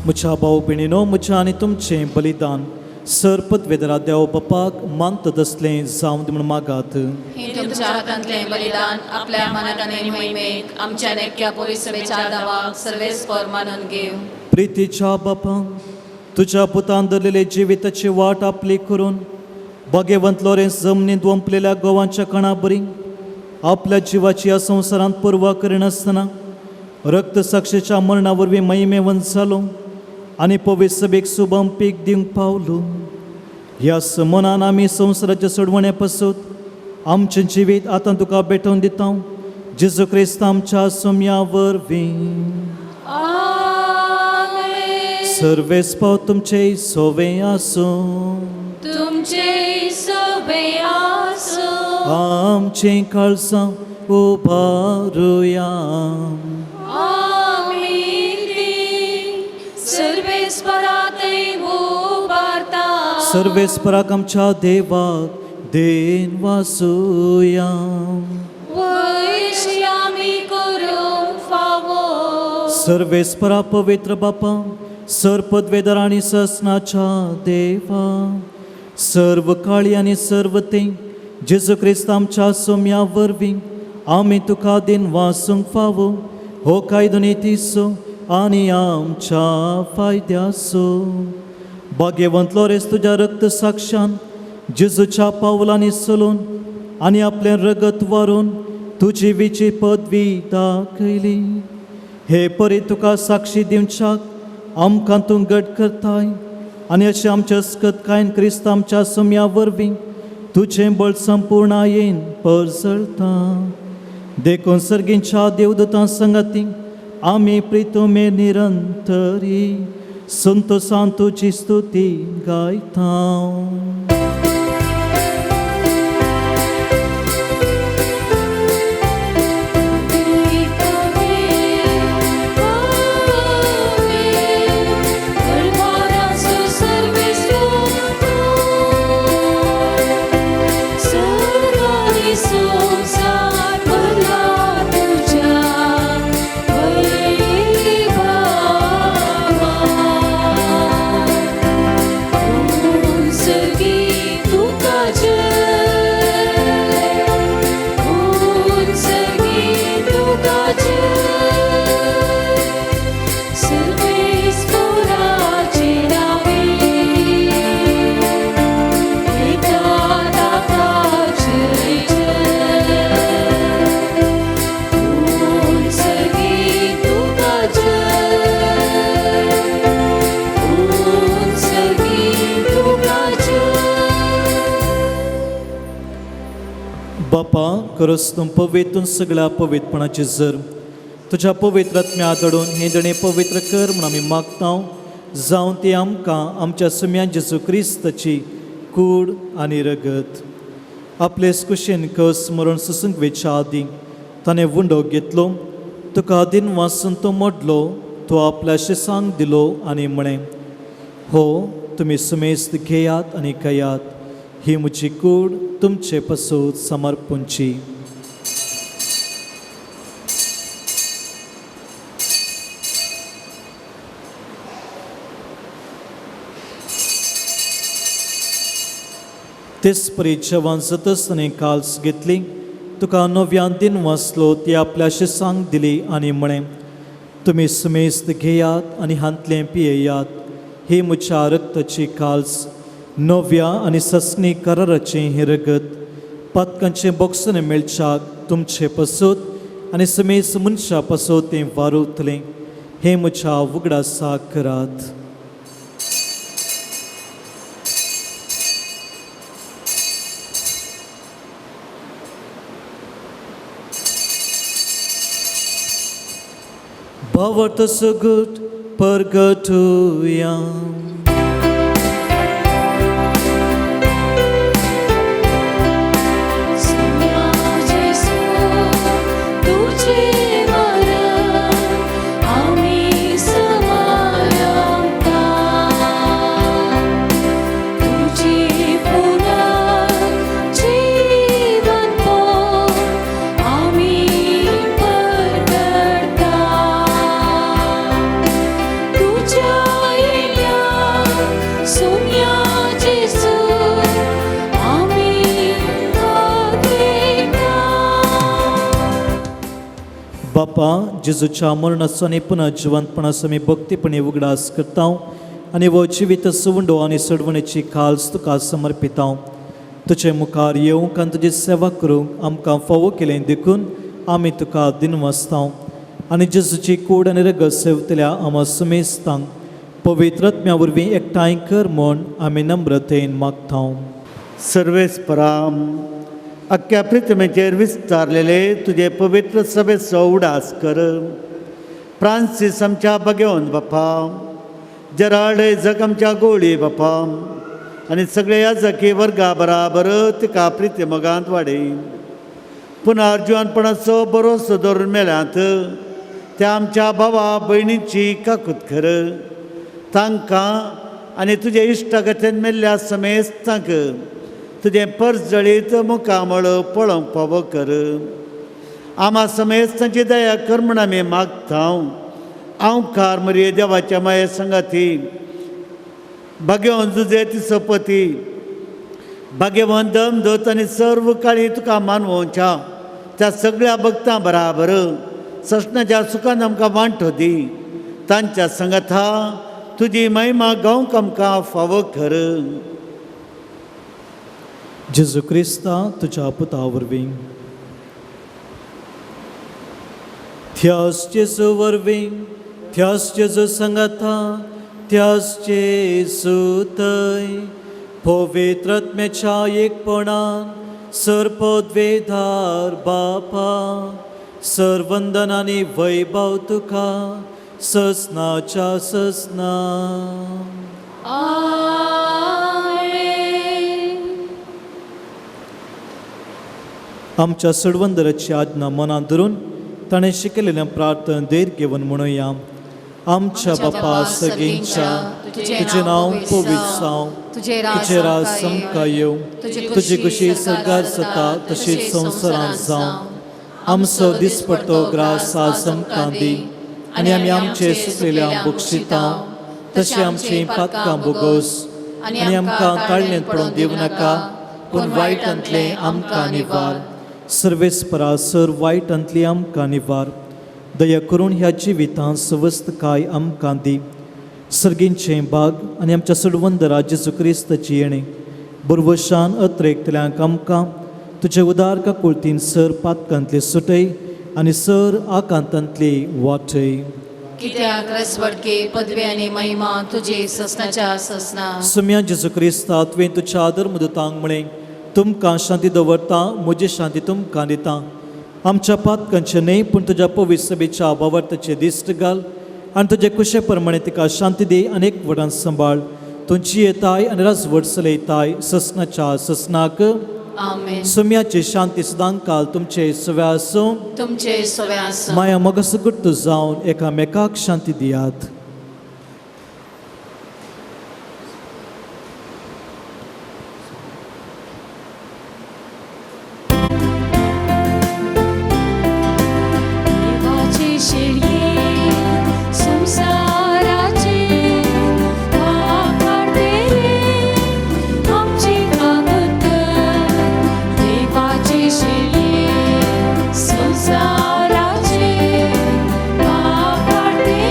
म्हज्या भाव भयणीनो, म्हज्या आनी तुमचें बलिदान सर पदवेदरा देव बापाक मानत दसलें जावं दी म्हूण मागात. हे तुमच्या हातांतलें बलिदान आपल्या मनात आनी महिमेक आमच्या नेक्या पवित्रसभेच्या दावाक सर्वेस्पर मानून घेव. प्रितीच्या बापा, तुज्या पुतान धरलेले जिविताची वाट आपली करून भाग्यवंत लॉरेन्स जमनींत वंपलेल्या गोवांच्या कणा बरी आपल्या जिवाची ह्या संवसारांत पर्वा करिनासतना रक्तसाक्षीच्या मरणा वरवीं महिमेवंत जालो आनी पवित्र सभेक शुभम पीक दिवंक पावलो. ह्या मनान आमी संवसाराच्या सोडवण्या पासून आमचें जिवीत आतां तुका भेटोवन दिता. जेजू क्रिस्त आमच्या सोम्या वरवीं सर्वेस्पाव तुमचे सोवे आसूं. तुमचे सोबे आसो आमचें काळजां उबारुया. सर्वेस्पराते उबारता सर्वेस्पराक आमच्या देवाक देन वासुया. वैशी आमी करूंक फावो सर्वेस्परा पवित्र बापा, सर पदवेदर आनी ससनाच्या देवा, सर्व काळी आनी सर्व ते जेजू क्रिस्त आमच्या सोम्या वरवीं आमी तुका दिन वासूंक फावो. हो कायदो नितीसो आनी आमच्या फायद्याचो. भाग्यवंत लॉरेन्स तुज्या रक्त साक्षान जेजूच्या पावलांनी चलून आनी आपलें रगत वारून तुजी विची पदवी दाखयली. हे परी तुका साक्षी दिवच्याक आमकां तूं घट करताय आनी अशें आमच्या अस्कतकायेन क्रिस्त आमच्या सोम्या वरवीं तुजें बळ संपूर्णायेन परसळटा. देखून सर्गींच्या देवदूतां संगती आमी प्रितुमे निरंतरी संतोषान तुजी स्तुती गायता. बापा, खरंच तूं पवित्र सगळ्या पवित्रपणाची जर तुझ्या पवित्रात्म्या आदळून हे जणे पवित्र कर म्हणून आमी मागता. जावं ती आमकां आमच्या सुम्या जेजू क्रिस्ताची कूड आनी रगत. आपलेच कुशीन कस मरून सुसूंक वेच्या आदीं ताणें वुंडो घेतलो, तुका आदीन वाचून तो मोडलो, तो आपल्या शिसांक दिलो आनी म्हणें, हो तुमी सुमेस्त घेयात आनी कयात, ही म्हजी कूड तुमचे पासून समर्पूंची. तेच परी जेवण जातच ताणें काल्स घेतली, तुका नव्यान दिन वाचलो, ती आपल्या शिसांक दिली आनी म्हणें, तुमी सुमेस्त घेयात आनी हांतलें पियेयात, ही म्हज्या रक्ताची काल्स, नव्या आनी ससणी कराराचें हें रगत, पातकांचें बोगसण मेळच्याक तुमचे पासून आनी समेस्त मनशा पासून तें वारुतलें, हें म्हज्या उगडासा करात. Power so good, purgatoria. बापा, जेजूच्या मरणाचो आनी पुन्हा जिवंतपणाचो आमी भक्तीपणी उगडास करता आनी वो जिवीत सुवंडो आनी सडवणेची काल्स तुका समर्पिता. तुजे मुखार येवंक आनी तुजी सेवा करूंक आमकां फावो केलें देखून आमी तुका दिनवासता आनी जेजूची कूड आनी रगत सेवतल्या आमा सुमेस्तांक पवित्र आत्म्या वरवीं एकठांय कर म्हूण आमी नम्रतेन मागता. सर्वेस्पराम, अख्ख्या पृथ्वीचेर विस्तारलेले तुझे पवित्र सभेचो उडास कर. फ्रांसीस आमच्या भगवंत बापा, जराड जग आमच्या गोळी बापा आनी सगळे याजकी वर्गा बराबर तिका प्रिती मोगांत वाडय. पुन्हा जिवनपणाचो बरोसो धरून मेल्यांत त्या आमच्या भावा भयणींची काकूत कर. तांकां आनी तुजे इश्टागतीन मेल्ल्या समेस्तांक तुजें परजळीत मुखामळ पळोवंक फावो कर. आमा समेस्तांची दया कर म्हूण आमी मागता. हांव कार मरिये देवाच्या माये संगाती, भाग्यवंत जुजे तिचो पती, भाग्यवंत दमदोत आनी सर्व काळी तुका मानवोवच्या त्या सगळ्या भक्तां बराबर ससणाच्या सुखान आमकां वांटो दी. तांच्या संगता तुजी महिमा गावंक आमकां फावो कर. जेजू क्रिस्ता तुज्या पुता वरवीं, त्याच जेजू वरवीं, त्याच जेजू संगता, त्याच जेजू थंय पवित्र आत्म्याच्या एकपणान सर्पद्वेधार बापा, सर्वंदन आनी वैभव तुका ससनाच्या ससना. आमच्या सडवंदराची आज्ञा मनात धरून ताणें शिकयलेल्या प्रार्थना देर घेवन म्हणुया. आमच्या बापा सगळींच्या, तुजें नांव पवित्र जावं, तुजें राज समका येवं, तुजी कुशी सरकार जाता तशीच संवसारांत जावं. आमचो दिसपडटो ग्रास आज आमकां दी आनी आमी आमचे सुकलेल्या बक्षिता तशें आमची पातकां बोगोस आनी आमकां ताळयेंत पडोवंक दिवं नाका, पूण वायटांतलें आमकां निवार. सर्वेस्परा सर वायटांतली आमकां निवार. दया करून ह्या जिवितांत सवस्त काय आमकां दी. सर्गींचे भाग आनी आमच्या सडवंदरा जेजू क्रिस्ताची येणे बुरवशान अत्रेकतल्यांक आमकां तुजे उदार काकुळतीन सर पातकांतली सुटय आनी सर आकांतांतली वाटय. कित्याक रसवडके पदवी आनी महिमा तुजे ससनाच्या ससना. सुम्या जेजू क्रिस्ता तुवें तुज्या आदर मुदतांक म्हळें, तुमकां शांती दवरता, म्हजी शांती तुमकां दिता. आमच्या पातकांचे न्हय पूण तुज्या पवित्र सभेच्या भावार्थाचे दिश्ट घाल आनी तुजे कुशे प्रमाणे तिका शांती दी अनेक वरां सांबाळ तुमची येताय आनी राजवट चलयताय ससनाच्या ससनाक आमेन. सुम्याची शांती सदां काल तुमचे सव्या आसूं तुमचे सवे आसूं. माया मोगास गुट्ट जावन एकामेकाक शांती दियात. देवाचे शेळये संसाराचे वापरते आमची कागद. देवाचे शेळये संसाराचे वापरते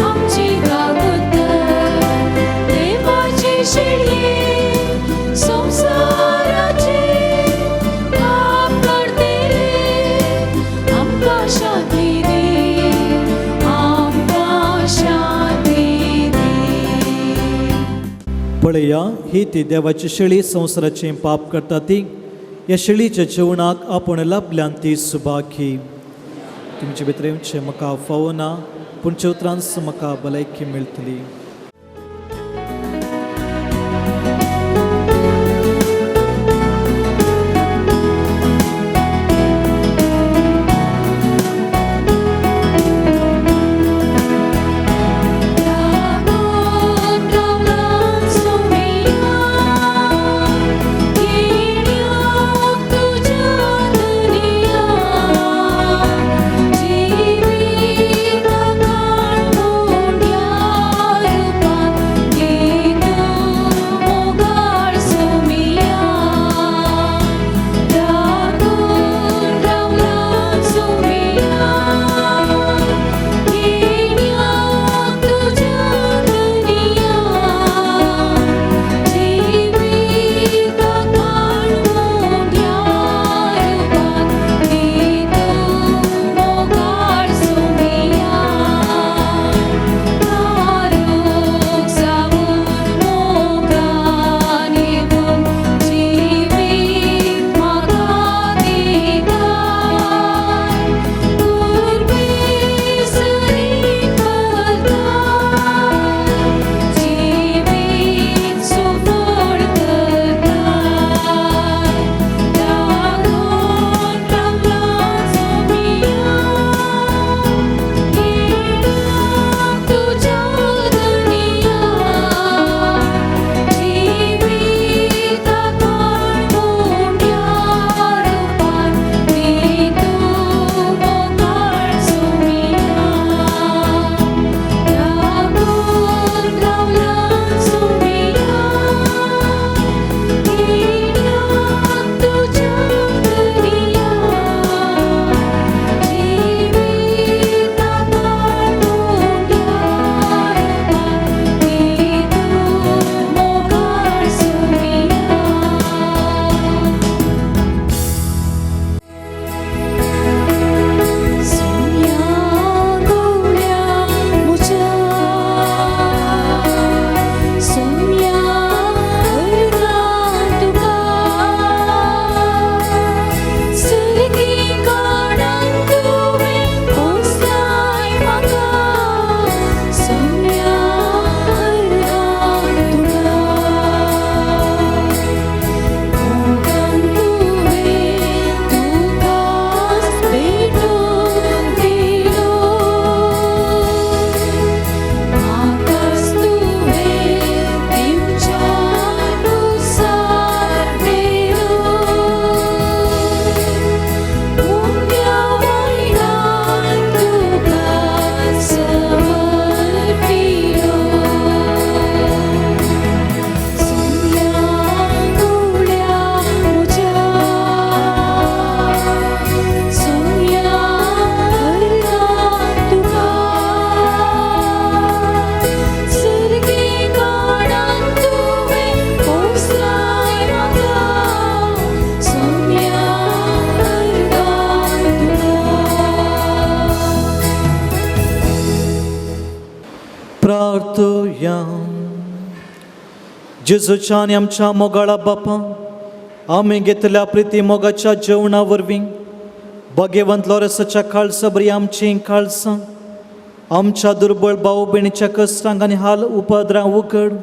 आमची कागद. देवाचे शेळये संसाराचे वापरते आमकां शांती दे, आमकां शांती दे. पळया ही ती देवाची शेळी संवसाराचें पाप करता ती. ह्या शेळीच्या जेवणाक आपूण लाभल्यान ती सुभागी. तुमचे भितरेंचे म्हाका फावो ना पूण चवत्रांस म्हाका भलायकी मेळटली. लागून रावला सोमिया येण्याक तुज्या दुनिया. जिवीताक मोड्या रूपान दीन मोगाळ सोमिया. लागून रावला सोमिया येण्याक तुज्या दुनिया. जिवीताक मोड्या रूपान दीन मोगाळ सोमिया. नारूक जावन मोगान येवन जिवीत म्हाका दिताय. कुर्बेसरी करताय, जिवीत सोफोड करताय. लागून रावला सोमिया येण्याक तुज्या दुनिया. जिवीताक मोड्या रूपान दीन मोगाळ सोमिया. लागून रावला सोमिया येण्याक तुज्या दुनिया. जिवीताक मोड्या रूपान दीन मोगाळ सोमिया. सोम्या गवळ्या म्हज्या, सोम्या हरगां तुका. सर्गी काणान तुवें पोसलाय म्हाका. सोम्या हरगां तुका. मोगान तुवें तुकाच भेटून दिलो. म्हाकाच तुवें दिवच्यानुसार दिलो. मुंग्या वयल्यान तुकाच समर्पिलो. सोम्या गवळ्या म्हज्या, सोम्या हरगां तुका. सर्गी काणान तुवें पोसलाय म्हाका. सोम्या हरगां तुका. प्रार्थुया. जेजूच्या आनी आमच्या मोगाळा बापा, आमी घेतल्या प्रिती मोगाच्या जेवणा वरवीं भाग्यवंत लॉरेसाच्या खालसा बरी आमची खालसां आमच्या दुर्बळ भाऊ भयणीच्या कश्टांक आनी हाल उपद्रांक उकड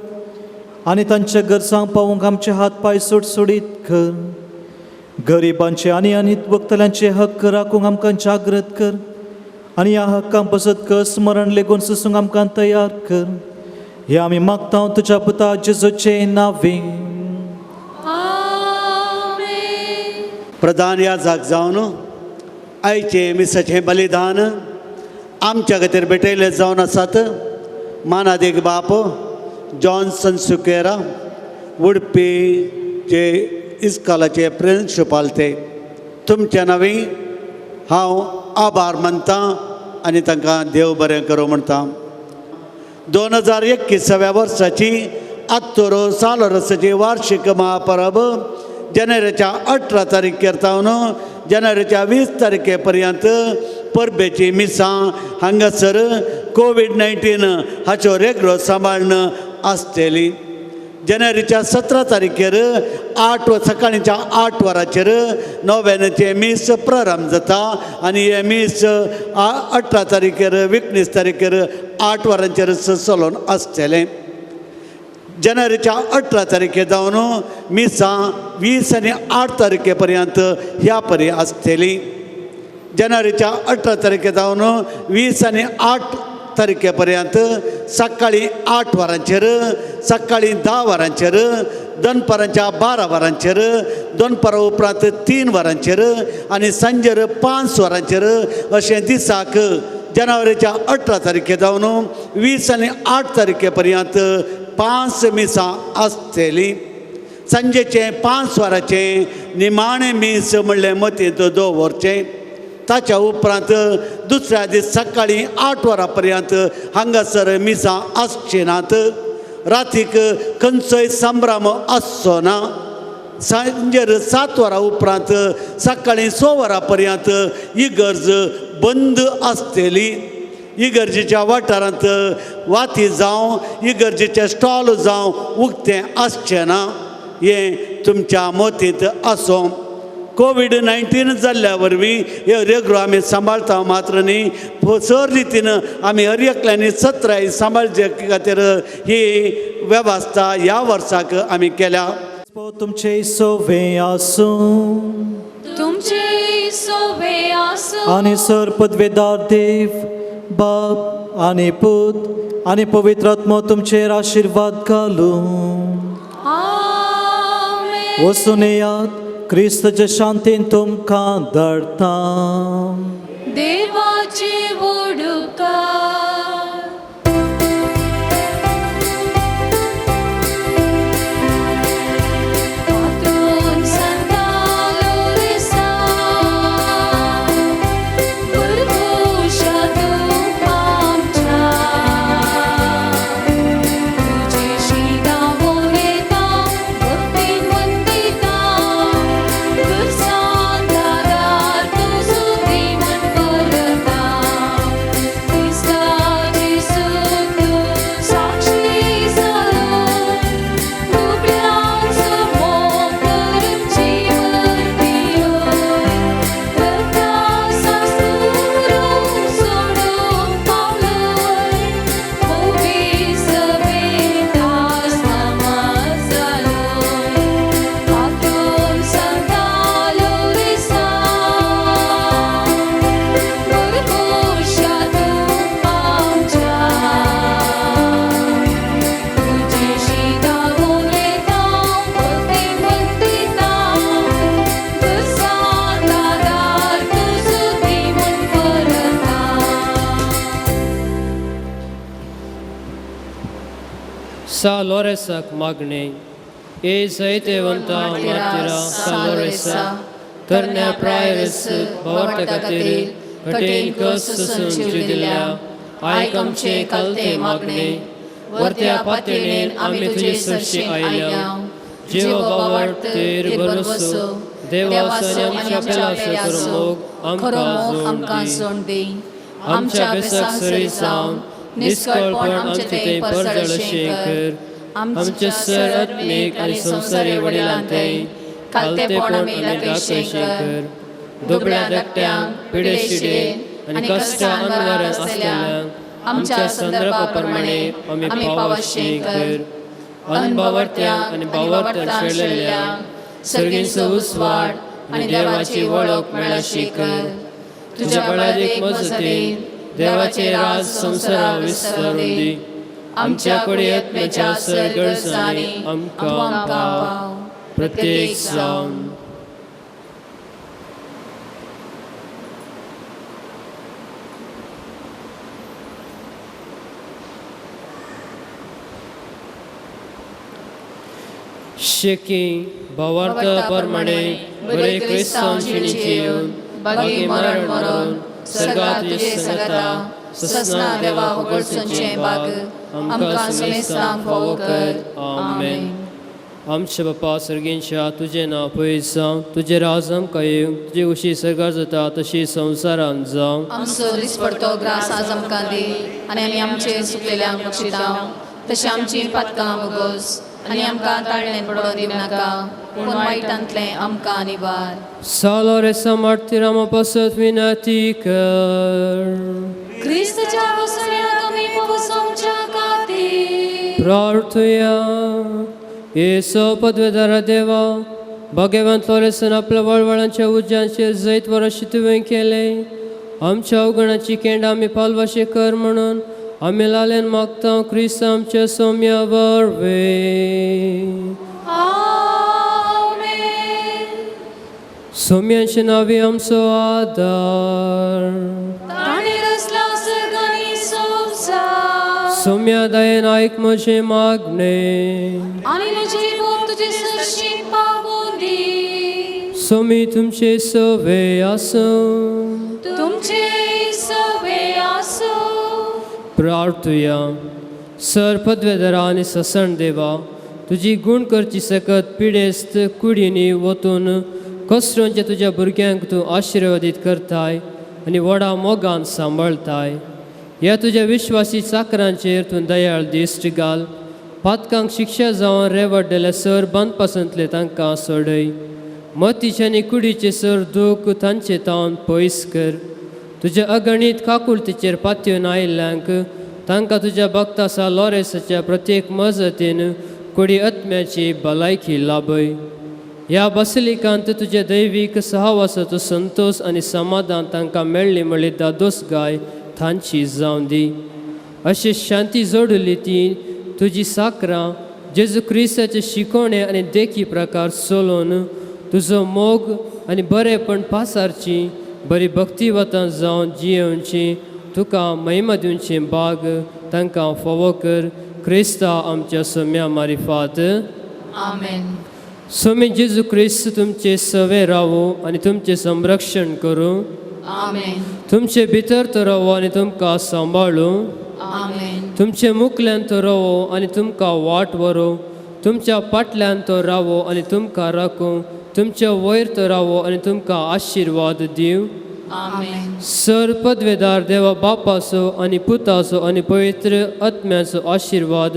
आनी तांच्या गरजांक पावूंक आमचे हात पांय सुटसुडीत कर. गरिबांचे आनी अनित वक्तल्यांचे हक्क राखूंक आमकां जागृत कर आनी ह्या हक्कां पसत स्मरण लेगून सुसूंक आमकां तयार कर. हे आमी मागता तुज्या पुता जेजूचे नांवे. प्रधान याजक जावन आयचे मिसाचें बलिदान आमच्या खातीर भेटयले जावन आसात. मानादेग बाप जॉन्सन सुकेरा उडपीचे इस्कॉलाचे प्रिंसिपाल ते तुमच्या नांवी हांव आभार मानतां आनी तांकां देव बरें करूं म्हणटा. 2021 वर्साची आत्तोरो सालोरसाची वार्षिक महापरब जानेवारीच्या 18 तारखेर सावन जानेवारीच्या 20 तारखे पर्यंत परबेची मिसां हांगासर कोविड-19 हाचो रेगडो सांबाळन आसतली. जानेवारीच्या 17 तारखेर सकाळींच्या 8 वरांचेर नव्यानचे मीस प्रारंभ जाता आनी हे मीस 18 तारखेर 19 तारखेर 8 वरांचेर चलोवन आसतलें. जानेवारीच्या 18 तारखे जावन मिसां 20 आनी 8 तारखे पर्यंत ह्या परी आसतली. जानेवारीच्या 18 तारखे जावन 20 आनी 8 तारखे पर्यंत सकाळीं 8 वरांचेर सकाळीं 10 वरांचेर दनपारांच्या 12 वरांचेर दनपारा उपरांत 3 वरांचेर आनी सांजेर 5 वरांचेर अशें दिसाक जानेवारीच्या 18 तारखे जावन 20 आनी 8 तारखे पर्यंत 5 मिसां आसतली. सांजेचे 5 वरांचें निमाणें मीस म्हणलें मतींत दवरचें. ताच्या उपरांत दुसऱ्या दीस सकाळीं 8 वरां पर्यंत हांगासर मिसां आसची नात. रातीक खंयचोय संभ्रम आसचो ना. सांजेर 7 वरां उपरांत सकाळीं 6 वरां पर्यंत इगर्ज बंद आसतली. इगर्जेच्या वाठारांत वाती जावं इगर्जेचे स्टॉल जावं उक्तें आसचें ना. हें तुमच्या मतींत आसूं. कोविड-19 जाल्ल्या वरवीं हे रेगडो आमी सांबाळटा मात्र न्ही सर रितीन आमी हर एकल्यांनी 17 सांबाळचे खातीर ही वेवस्था ह्या वर्साक आमी केल्या. तुमचे सोवे आसूं तुमचे सोबे आसूं आनी सर पदवेदार देव बाप आनी पूत आनी पवित्र आत्मा तुमचेर आशिर्वाद घालूं. आमेन. वचून येयात क्रिस्ताच्या शांतीन तुमकां धाडटा. देवाचे वडुकार पातून संतालो रेसा गुरगुशा तूं आमच्या तुझे शिदा बोरेता भक्तीन वंदिता गुरसां दारार तुझो देवन करता क्रिस्ताची सूत साक्षी जालो बुबल्यांचो मोग करून जीवन दिलो रक्ता सासूरो सोडून पावलोय मोगी सवेतास नमाज जालोय पातून संतालो रेसा गुरगुशा तूं आमच्या तुझे शिदा बोरेता भक्तीन वंदिता गुरसां दारार तुझो देवन करता. Saloresak magne, e zaitevanta matira saloresa, ternia praeres bavartakatir, patain kasasun judilya, aikamche kalte magne, vartya patinin ami tuje sarshi ailyam, jiva bavartir barusu, devasanyam chapela sakurmog, amka zondi, amcha besak sari sound, निष्कळपण आमचे ते परजळ शेखर आमचे sir आत्मिक आणि संसारी वडिलांते कालतेपण मेला शेखर दुबळ्या धाकट्यांक पिडे शिडे आणि कष्ट अनवरण असलेल्यांक आमच्या संदर्भाप्रमाणे आम्ही पावशे कर अनबावरत्या आणि बावरत्यान शेळलेल्या सर्गींचो उसवाड आणि देवाची वळख मेळशी कर तुझ्या बळादीक मजतीन देवाचे राज संसारा विस्तरून दी आमच्या कडे आत्म्याच्या सरगळसांनी आमकां पाव प्रत्येक जावन शेकी भावार्थ प्रमाणे बरे क्रिस्तांव जिणेची येवन बागी मरण मरून सर्गात तुझे संगता ससना देवा वगळचोंचे बाग आमकां समेस्तांक फावो कर आमेन. आमचे बापा सर्गींच्या तुझे नांव पयस जावं तुझे राज आमकां येवं तुजी उशी सर्गार जाता तशी संवसारांत जावं. आमचो दिसपडतो ग्रास आज आमकां दी आनी आमी आमचे सुकलेल्यांक बक्षिता तशी आमची पातकां वगोस आनी आमकां ताळणेन पडोवन दिवं नाका पूण वायटांतले आमकां निबार. Salve martiramo pasat vinati कर क्रिस्तच्या वसण्याक आमी पोवसोमच्या खातीर प्रार्थया येसो पदवेदारा देवा भगवान फ्लोरेसन आपल्या वळवळांच्या उज्यांचेर जैत वर्षी तुवें केले आमच्या अवगणाची केंड आमी पालवाशे कर म्हणून आमी लालेन मागता क्रिस्त आमच्या सौम्या वरवे. सौम्यांचे नावी आमचो आदार ताणे रचला सर्ग आनी संवसार सौम्या दयेन आयक म्हजे मागणे आनी म्हजी भोग तुजे सरशी पावून दी. सोमी तुमचे सवे आसो तुमचे सवे आसो. प्रार्थया सर पदवेदारा आनी ससण देवा तुजी गुण करची सकत पिडेस्त कुडीनी वतून कसरोंचे तुज्या भुरग्यांक तूं आशिर्वादीत करताय आनी व्हडा मोगान सांबाळताय. ह्या तुज्या विश्वासी चाकरांचेर तूं दयाळ दिश्ट घाल पातकांक शिक्षा जावन रेवडलेल्या सर बंद पासंतले तांकां सोडय. मतीचे आनी कुडीचे सर दूख तांचे तावन पयस कर. तुज्या अगणीत काकुळतीचेर पातयेवन आयिल्ल्यांक तांकां तुज्या भक्तासा लॉरेसाच्या प्रत्येक मजतीन कुडी आत्म्याची भलायकी लाभय. ह्या बसलिकांत तुजे दैवीक सहवासाचो संतोष आनी समाधान तांकां मेळ्ळी म्हणली दादोस गाय तांची जावं दी. अशी शांती जोडली ती तुजी साकरां जेजू क्रिस्ताचे शिकोवणे आनी देखी प्रकार चलोवन तुजो मोग आनी बरेपण पासारची बरी भक्तिवतां जावन जियेवची तुका महिमा दिवचे बाग तांकां फावो कर. क्रिस्ता आमच्या सौम्या मारिफात आमेन. स्वामी जेजू क्रिस्त तुमचे सवे रावो आनी तुमचे संरक्षण करूं. आमेन. तुमचे भितर तो रावो आनी तुमकां सांबाळूं. आमेन. तुमचे मुखल्यान तो रावो आनी तुमकां वाट व्हरो. तुमच्या फाटल्यान तो रावो आनी तुमकां राखूं. तुमच्या वयर तो रावो आनी तुमकां आशिर्वाद दिवं. आमेन. सर पदवेदार देवा बापाचो आनी पुताचो आनी पवित्र आत्म्याचो आशिर्वाद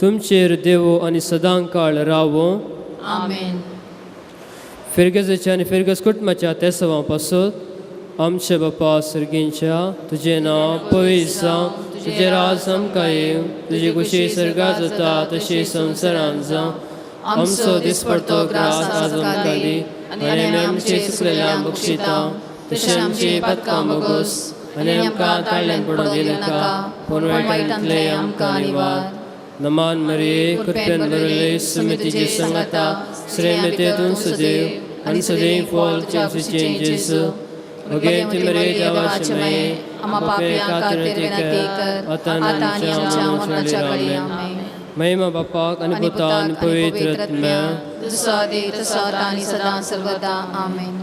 तुमचेर देवो आनी सदांकाळ रावो. आमेन. फिरगेजाच्या आनी फिरगेज कुटुंबाच्या त्या सवां पासत आमचे बापा सर्गींच्या तुजें नांव पवित्र जावं तुजें राज आमकां येवं तुजी कुशी सर्गार जाता तशी संवसारांत जावं. आमचो दिसपडतो ग्रास आज आमकां दी आनी आमी आमचे सुकलेल्यांक बक्षिता तशें आमची पातकां बोगोस आनी आमकां ताळ्यान पडोवन दिवं नाका पूण वायटांतले आमकां निवार. नमान मरिये कृपेन भरले समितीची संगता श्रेमितेतून सदैव आनी सदैव फॉलच्या सुचें जेसू अगेन ती मरे देवाची माये आम्हा पापियां खातीर विनंती कर आता आनी आमच्या मरणाच्या घडी. आमेन. महिमा बापाक आनी पुताक आनी पवित्र आत्म्या जसो आदी तसो आता आनी सदां सर्वदा. आमेन.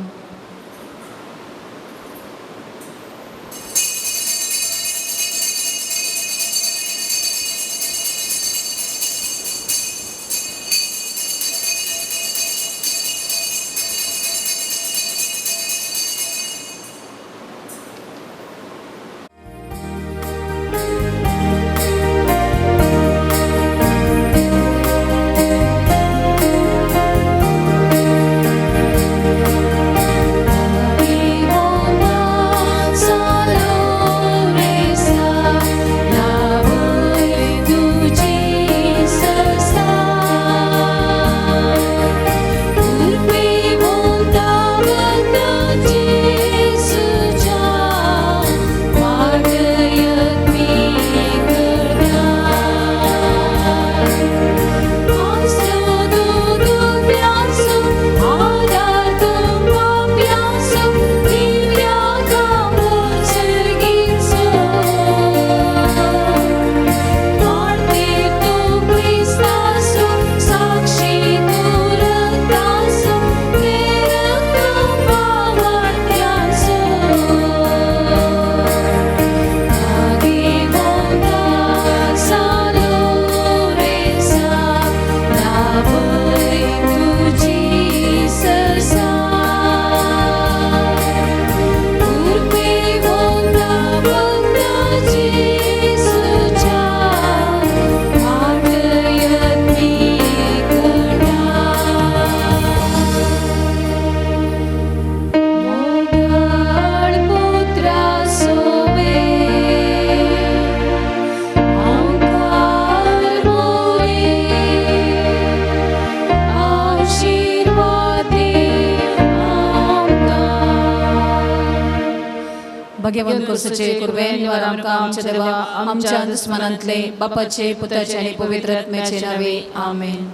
भगवंत कुर्सचे कुरवे निवार आमकां आमच्या देवा आमच्या दुस्मनांतले बापाचे पुताचे आनी पवित्र आत्म्याचे नावे आमेन.